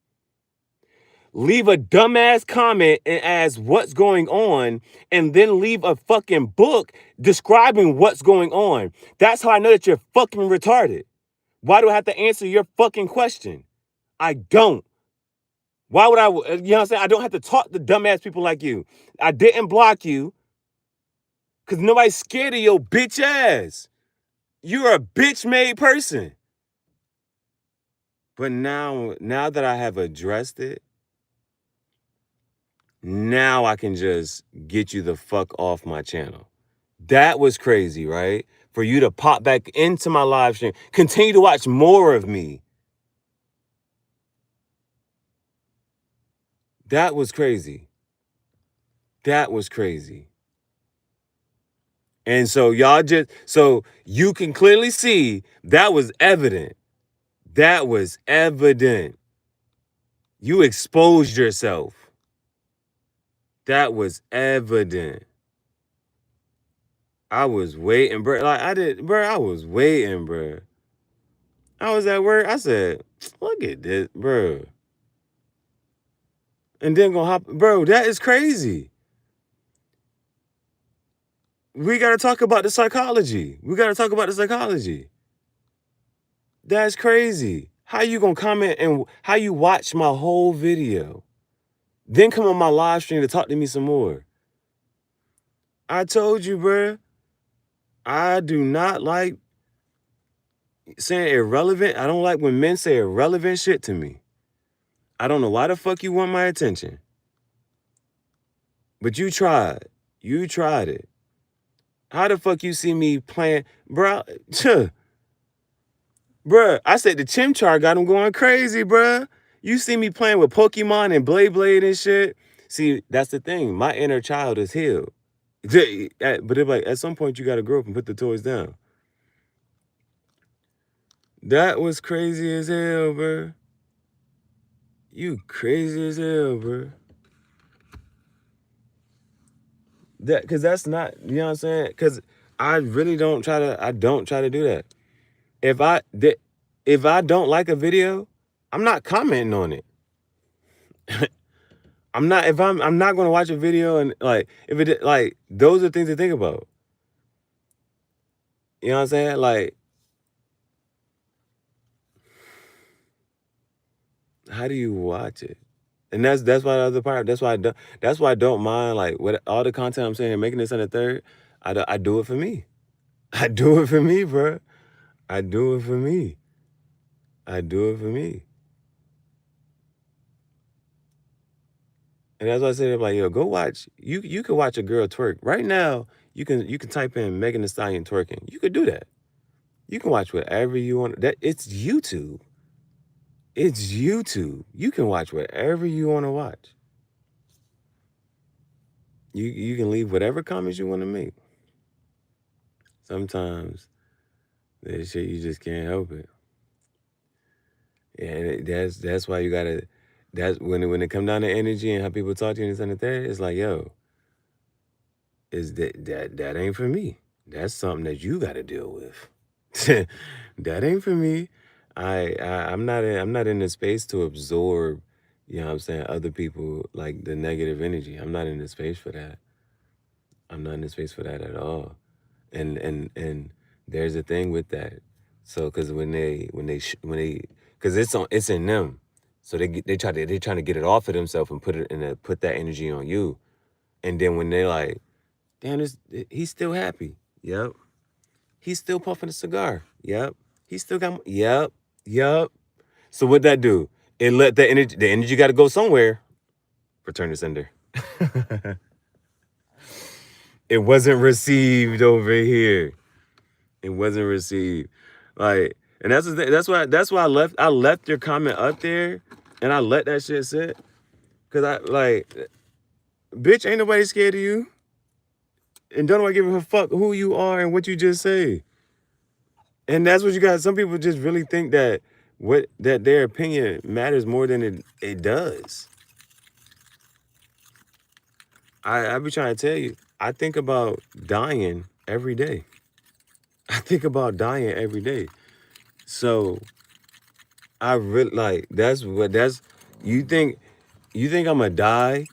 Leave a dumbass comment and ask what's going on, and then leave a fucking book describing what's going on. That's how I know that you're fucking retarded. Why do I have to answer your fucking question? I don't. Why would I, you know what I'm saying? I don't have to talk to dumbass people like you. I didn't block you because nobody's scared of your bitch ass. You're a bitch-made person. But now that I have addressed it, now I can just get you the fuck off my channel. That was crazy, right? For you to pop back into my live stream, continue to watch more of me. That was crazy. That was crazy. And so so you can clearly see that was evident. That was evident. You exposed yourself. That was evident. I was waiting, bro. I was waiting, bro. I was at work. I said, look at this, bro. And then gonna hop, bro, that is crazy. We gotta talk about the psychology. That's crazy. How you gonna comment and how you watch my whole video? Then come on my live stream to talk to me some more. I told you, bro. I do not like saying irrelevant. I don't like when men say irrelevant shit to me. I don't know why the fuck you want my attention. But you tried. You tried it. How the fuck you see me playing, bro? Bruh, I said the chimchar got him going crazy, bruh. You see me playing with Pokemon and Blade and shit. See, that's the thing. My inner child is healed. But if like at some point you gotta grow up and put the toys down. That was crazy as hell, bruh. You crazy as hell, bruh. Cause that's not, you know what I'm saying? Cause I really don't try to do that. If I don't like a video, I'm not commenting on it. I'm not gonna watch a video and like if it like those are things to think about. You know what I'm saying? Like, how do you watch it? And that's why the other part. That's why I don't mind like what all the content I'm saying here, making this on the third. I do it for me. I do it for me, bro. I do it for me. I do it for me. And that's why I said, like, yo, go watch. You can watch a girl twerk right now. You can type in Megan Thee Stallion twerking. You could do that. You can watch whatever you want. That it's YouTube. It's YouTube. You can watch whatever you want to watch. You can leave whatever comments you want to make. Sometimes that shit you just can't help it. And that's why you gotta. That's when it come down to energy and how people talk to you and this and that. It's like, yo, is that ain't for me. That's something that you got to deal with. That ain't for me. I'm not in the space to absorb, you know what I'm saying, other people like the negative energy. I'm not in the space for that. I'm not in the space for that at all. And there's a thing with that. So cuz when they cuz it's in them. So they trying to get it off of themselves and put that energy on you. And then when they like, damn, he's still happy. Yep. He's still puffing a cigar. Yep. He still got. Yep. Yep. So what'd that do? It let the energy got to go somewhere. Return to sender. It wasn't received over here. It wasn't received. Like, and that's why I left your comment up there, and I let that shit sit, cause I like, bitch, ain't nobody scared of you, and don't nobody give a fuck who you are and what you just say. And that's what you got. Some people just really think that their opinion matters more than it does. I be trying to tell you, I think about dying every day. I think about dying every day. So I really like you think I'm gonna die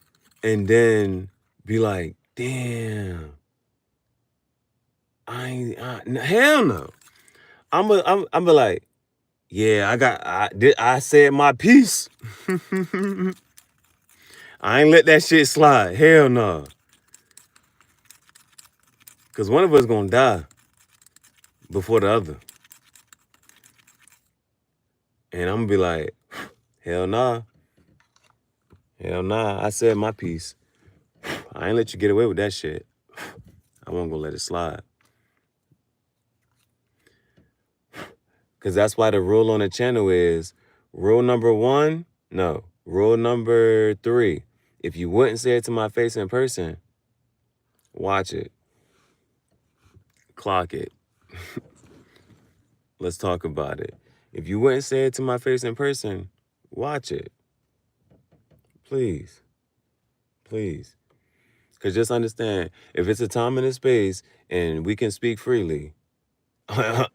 and then be like, damn, hell no. I'm be like, yeah, I said my piece. I ain't let that shit slide. Hell no. Cause one of us gonna die before the other. And I'm gonna be like, hell nah. Hell nah. I said my piece. I ain't let you get away with that shit. I won't gonna let it slide. Cause that's why the rule on the channel is rule number 1, no. Rule number 3. If you wouldn't say it to my face in person, watch it. Clock it. Let's talk about it. If you wouldn't say it to my face in person, watch it. Please. Please. Because just understand, if it's a time and a space and we can speak freely,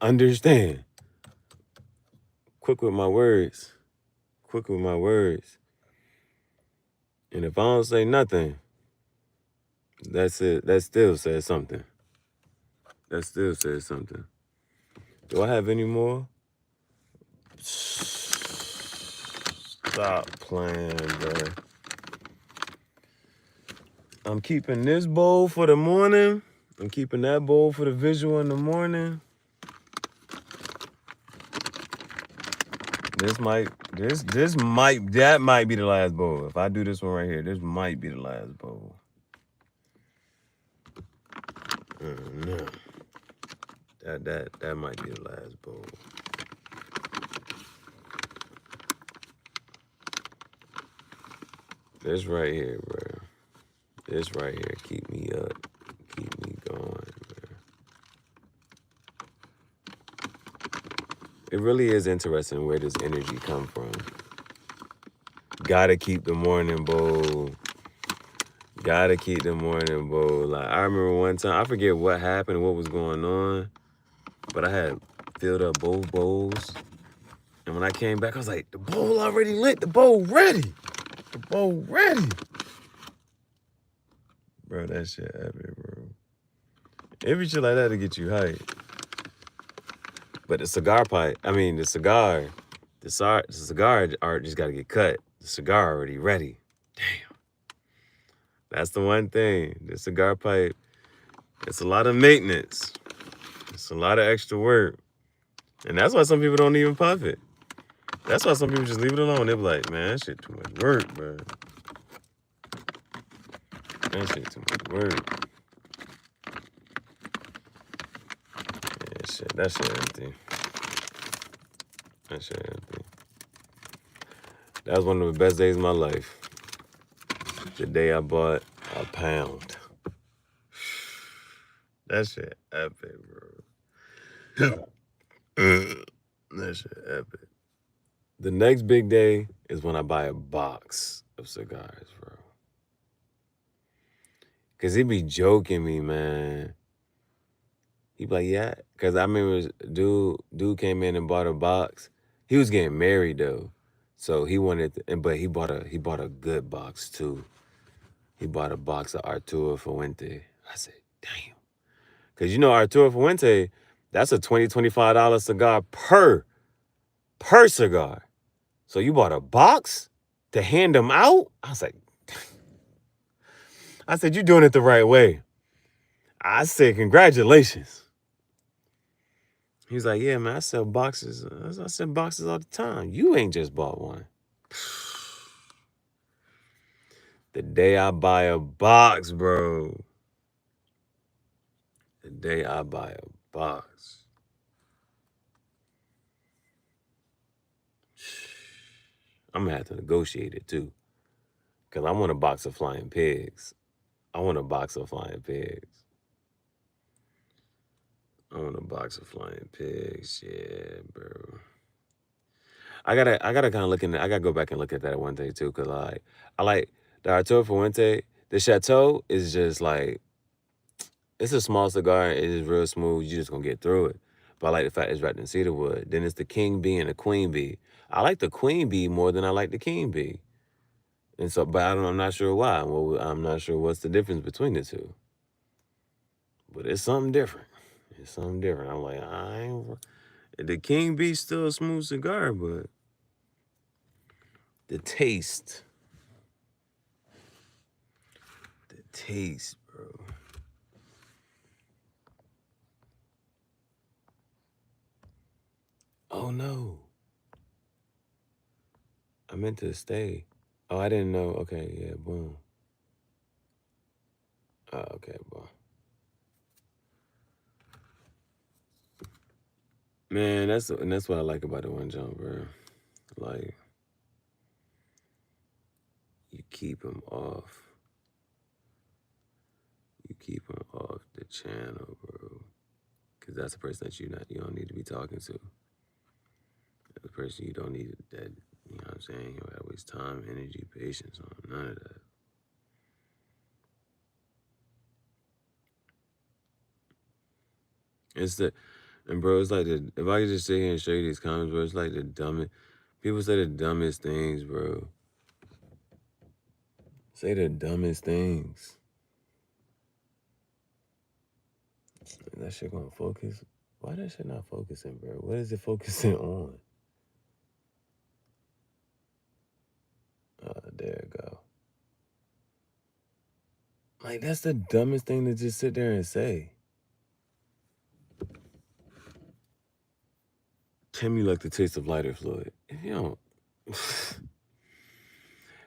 understand. Quick with my words. Quick with my words. And if I don't say nothing, that's it. That still says something. That still says something. Do I have any more? Stop playing, bro. I'm keeping this bowl for the morning. I'm keeping that bowl for the visual in the morning. That might be the last bowl. If I do this one right here, this might be the last bowl. No. That might be the last bowl. This right here, bro. This right here keep me up, keep me going, bro. It really is interesting where this energy come from. Gotta keep the morning bowl. Gotta keep the morning bowl. Like I remember one time, I forget what happened, what was going on, but I had filled up both bowls. And when I came back, I was like, the bowl already lit, the bowl ready. The bowl ready. Bro, that shit epic, bro. Every shit like that to get you hyped. But the cigar art just gotta get cut. The cigar already ready. Damn. That's the one thing. The cigar pipe, it's a lot of maintenance. It's a lot of extra work. And that's why some people don't even puff it. That's why some people just leave it alone. They be like, man, that shit too much work, bro. That shit too much work. Yeah, that shit empty. That shit empty. That was one of the best days of my life. The day I bought a pound. That shit epic, bro. That shit epic. The next big day is when I buy a box of cigars, bro. Cause he be joking me, man. He be like, yeah. Cause I remember dude came in and bought a box. He was getting married though. So he wanted but he bought a good box too. He bought a box of Arturo Fuente. I said, damn. Cause you know Arturo Fuente, that's a $25 cigar per cigar. So you bought a box to hand them out? I was like, you're doing it the right way. I said, congratulations. He's like, yeah, man, I sell boxes. I sell boxes all the time. You ain't just bought one. The day I buy a box, bro. The day I buy a box. I'm gonna have to negotiate it too. Cause I want a box of flying pigs. I want a box of flying pigs. Yeah, bro. I gotta kind of look in. I gotta go back and look at that one day too, cause I like the Arturo Fuente. The Chateau is just like, it's a small cigar. It is real smooth. You just gonna get through it. But I like the fact it's wrapped in cedar wood. Then it's the King Bee and the Queen Bee. I like the Queen Bee more than I like the King Bee. And so, but I'm not sure why. Well, I'm not sure what's the difference between the two. But it's something different. It's something different. I'm like, the King Bee's still a smooth cigar, but the taste, bro. Oh no. I meant to stay. Oh, I didn't know. Okay, yeah, boom. Oh, okay, boom. Man, that's what I like about the one jump, bro. Like, you keep him off. You keep him off the channel, bro. Cause that's the person that you don't need to be talking to. That's the person you don't need that, you know what I'm saying? You don't gotta waste time, energy, patience on none of that. And bro, it's like if I could just sit here and show you these comments, bro, it's like the dumbest, people say the dumbest things, bro. Say the dumbest things. That shit gonna focus? Why that shit not focusing, bro? What is it focusing on? There it go. Like, that's the dumbest thing to just sit there and say. Tell me you like the taste of lighter fluid. If you don't,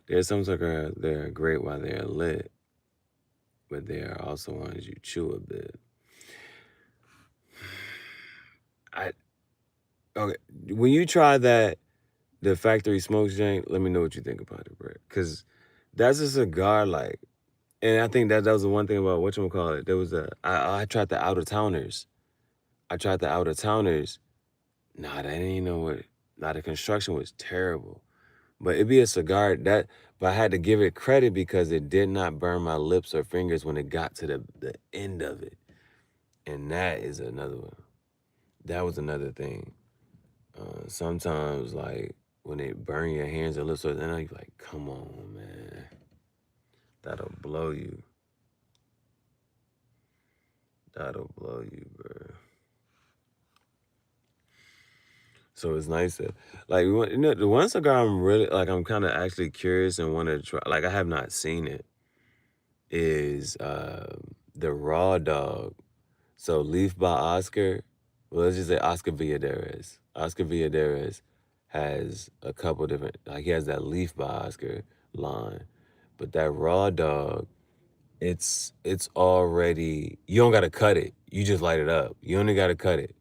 there's some cigars that are great while they're lit, but there are also ones you chew a bit. Okay, when you try that, the factory smoke joint, let me know what you think about it, bro. Cause that's a cigar like, and I think that was the one thing about whatchamacallit. There was I tried the out of towners. Nah, that ain't know what. Nah, the construction was terrible. But it'd be a cigar but I had to give it credit because it did not burn my lips or fingers when it got to the end of it. And that is another one. That was another thing. Sometimes, like, when it burn your hands or lips, and you're like, come on, man. That'll blow you. That'll blow you, bro. So it's nice to, like, the one cigar I'm really, like, I'm kind of actually curious and want to try, like, I have not seen it, is the Raw Dog. So Leaf by Oscar, well, let's just say Oscar Valladares. Oscar Valladares has a couple different, like, he has that Leaf by Oscar line. But that Raw Dog, it's already, you don't got to cut it. You just light it up. You only got to cut it.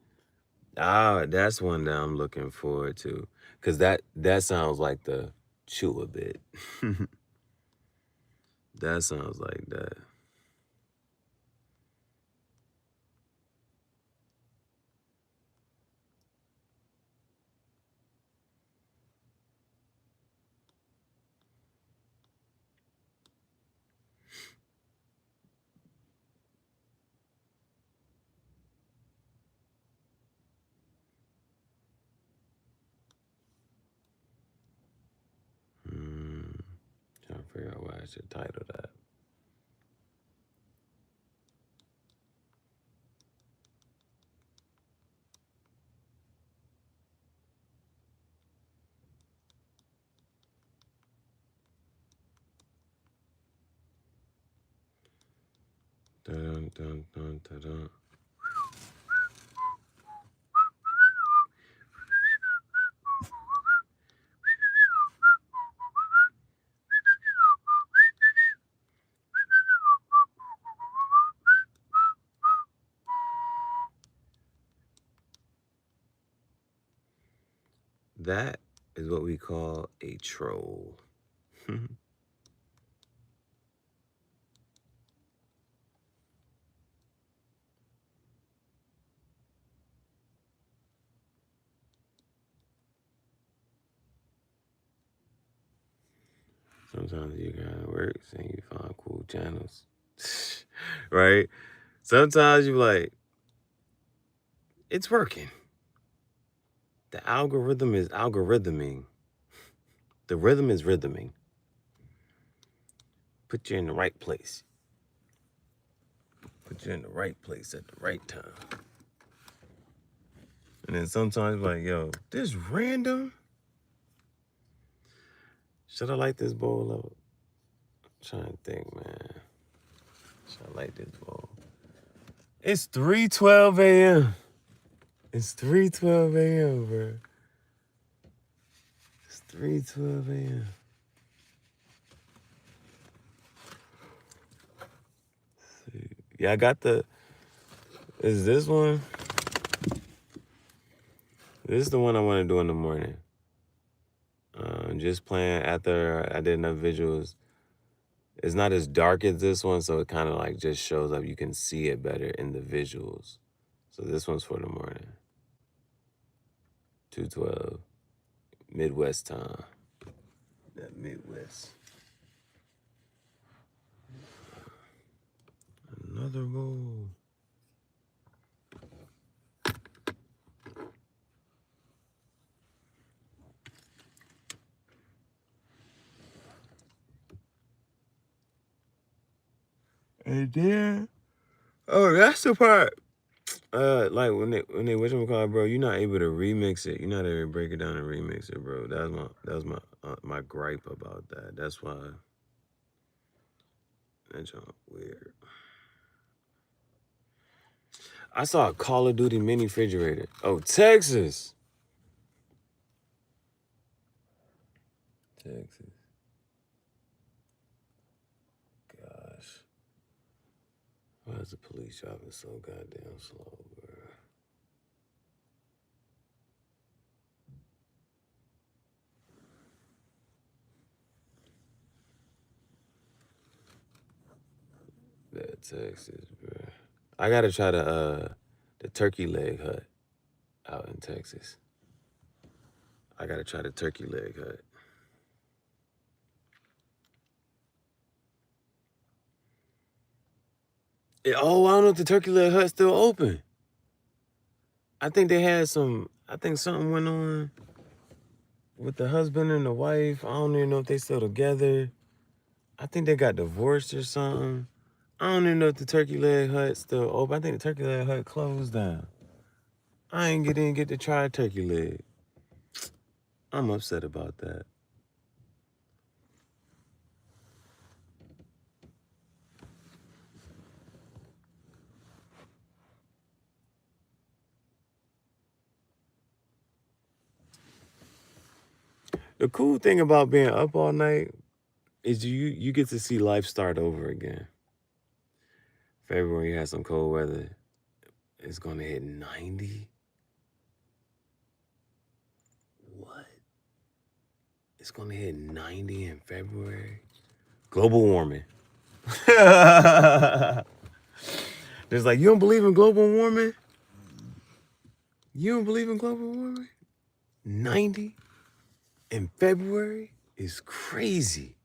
That's one that I'm looking forward to. Because that sounds like the chew a bit. That sounds like that. Trying to figure out what I should title that. Dun, dun, dun, dun, dun. That is what we call a troll. Sometimes you gotta work and you find cool channels. Right? Sometimes you like, it's working. The algorithm is algorithming. The rhythm is rhythming. Put you in the right place. Put you in the right place at the right time. And then sometimes like, yo, this random. Should I light this bowl up? I'm trying to think, man. Should I light this bowl? It's 3:12 a.m. It's 3:12 a.m., bro. It's 3:12 a.m. Yeah, I got is this one? This is the one I want to do in the morning. Just playing after I did enough visuals. It's not as dark as this one, so it kind of like just shows up. You can see it better in the visuals. So this one's for the morning. 2:12, Midwest time. That Midwest. Another bowl. And then, oh, that's the part. Like when they whatchamacallit, bro, you're not able to remix it. You're not able to break it down and remix it, bro. That was my gripe about that. That's why that's weird. I saw a Call of Duty mini refrigerator. Oh, Texas. Texas. Gosh. Why is the police driving so goddamn slow, bro? Texas, bro. I gotta try the turkey leg hut out in Texas. I gotta try the turkey leg hut. Oh, I don't know if the turkey leg hut's still open. I think they had some. I think something went on with the husband and the wife. I don't even know if they still together. I think they got divorced or something. I don't even know if the turkey leg hut's still open. I think the turkey leg hut closed down. I ain't didn't get to try a turkey leg. I'm upset about that. The cool thing about being up all night is you get to see life start over again. February has some cold weather. It's gonna hit 90. What? It's gonna hit 90 in February. Global warming. There's like, you don't believe in global warming? You don't believe in global warming? 90 in February is crazy.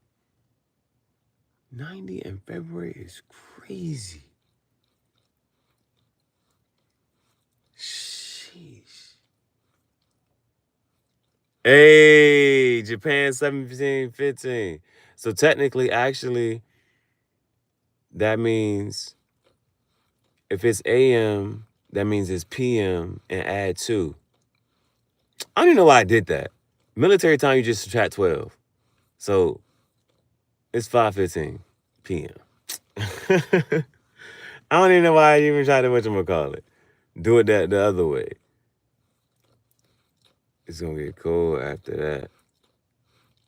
90 in February is crazy. Sheesh. Hey, Japan 17-15. So technically, actually, that means if it's AM, that means it's PM and add 2. I don't even know why I did that. Military time, you just subtract 12. So it's 5:15 PM. I don't even know why I even tried to whatchamacallit. Do it the other way. It's gonna get cold after that.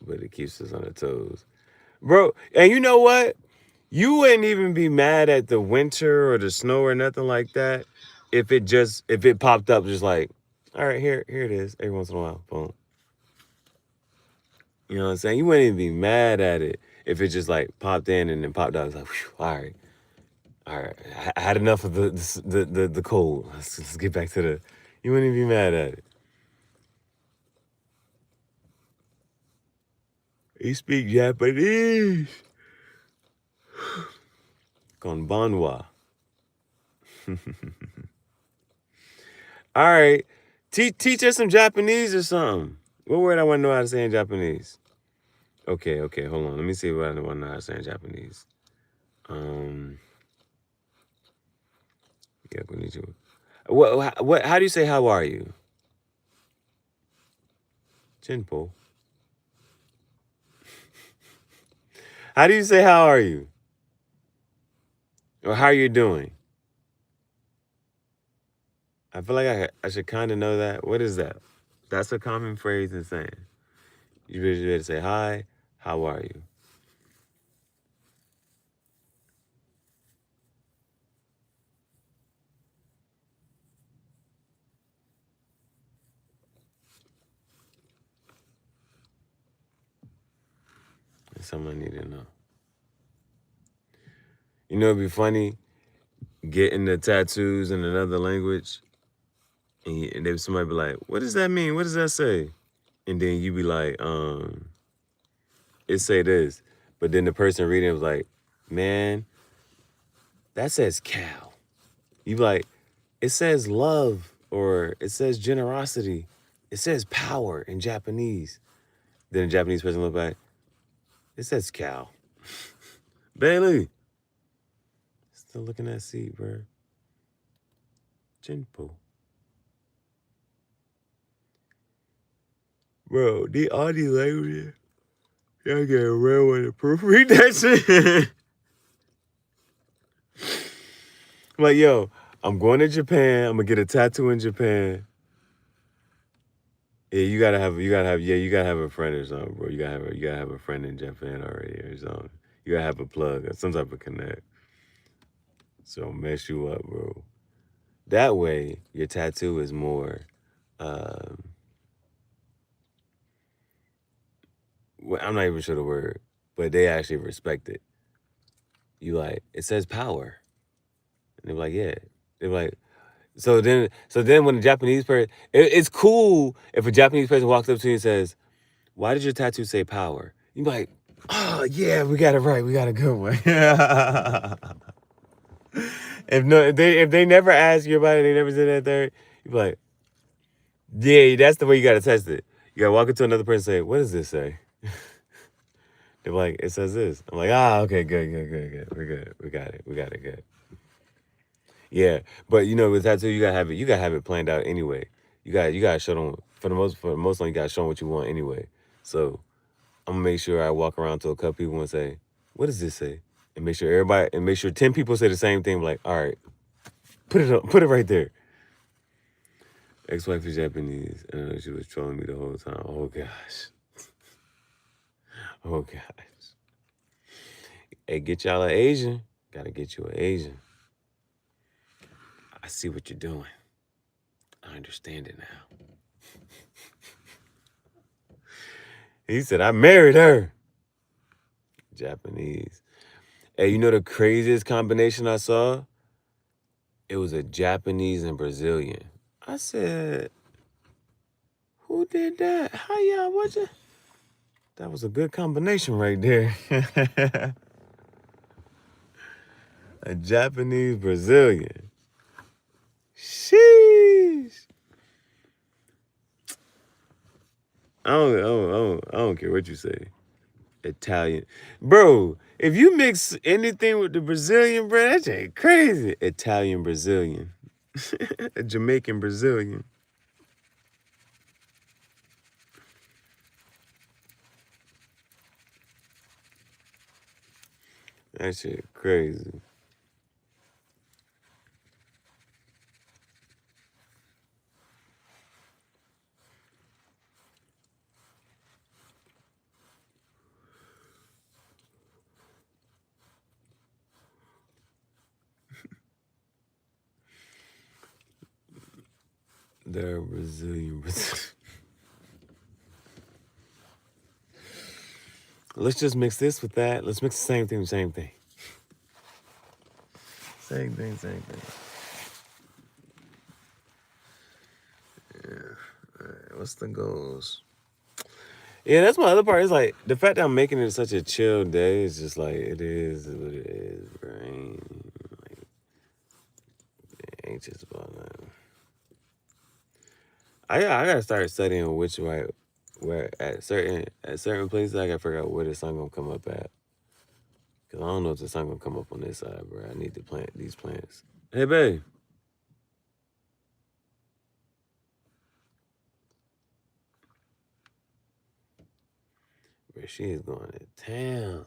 But it keeps us on our toes. Bro, and you know what? You wouldn't even be mad at the winter or the snow or nothing like that if it popped up just like, all right, here it is, every once in a while. Boom. You know what I'm saying? You wouldn't even be mad at it if it just like popped in and then popped out. It's like, whew, all right. I had enough of the cold. Let's get back to the. You wouldn't even be mad at it. You speak Japanese. Konbanwa. All right. Teach us some Japanese or something. What word I want to know how to say in Japanese? Okay, hold on. Let me see what I want to know how to say in Japanese. Yeah, konnichiwa. How do you say how are you? Chinpo. How do you say how are you? Or how are you doing? I feel like I should kind of know that. What is that? That's a common phrase in saying. You better say hi, how are you? That's something I need to know. You know, it'd be funny getting the tattoos in another language, and somebody be like, "What does that mean? What does that say?" And then you be like, "It say this," but then the person reading it was like, "Man, that says cow." You be like, "It says love or it says generosity. It says power in Japanese." Then the Japanese person look back, "It says cow." Bailey, still looking at seat, bro. Jinpo. Bro, the Audi language. Y'all get a real way to proofread that shit. Like, yo, I'm going to Japan. I'm gonna get a tattoo in Japan. Yeah, you gotta have a friend or something, bro. You gotta have a friend in Japan already or something. You gotta have a plug or some type of connect. So mess you up, bro. That way, your tattoo is more. Well, I'm not even sure the word, but they actually respect it. You like, it says power. And they're like, yeah. They're like, so then when the Japanese person, it's cool if a Japanese person walks up to you and says, why did your tattoo say power? You be like, oh yeah, we got it right. We got a good one. If they never ask you about it, they never said that there, you be like, yeah, that's the way you gotta test it. You gotta walk up to another person and say, what does this say? They're like, it says this. I'm like, okay, good. We're good. We got it. Good. Yeah, but with tattoo, you gotta have it planned out anyway. You gotta show them for the most time. You gotta show them what you want anyway. So I'm gonna make sure I walk around to a couple people and say, "What does this say?" And make sure 10 people say the same thing. Like, all right, put it right there. Ex-wife is Japanese, and she was trolling me the whole time. Oh gosh, oh gosh. Hey, get y'all an Asian. Gotta get you an Asian. I see what you're doing. I understand it now. He said, I married her. Japanese. Hey, you know the craziest combination I saw? It was a Japanese and Brazilian. I said, who did that? How y'all, what you? That was a good combination right there. A Japanese Brazilian. Sheesh. I don't care what you say. Italian. Bro, if you mix anything with the Brazilian, bro, that shit crazy. Italian Brazilian. A Jamaican Brazilian. That shit crazy. They're Brazilian. Let's just mix this with that. Let's mix the same thing, same thing. Same thing. Yeah. All right, what's the goals? Yeah, that's my other part. It's like the fact that I'm making it such a chill day is just like it is what it is, bro. Like, anxious about that. I gotta start studying which way, where at certain places I gotta figure out where the sun gonna come up at. Cause I don't know if the sun gonna come up on this side, bro. I need to plant these plants. Hey, babe. Bro, she is going to town.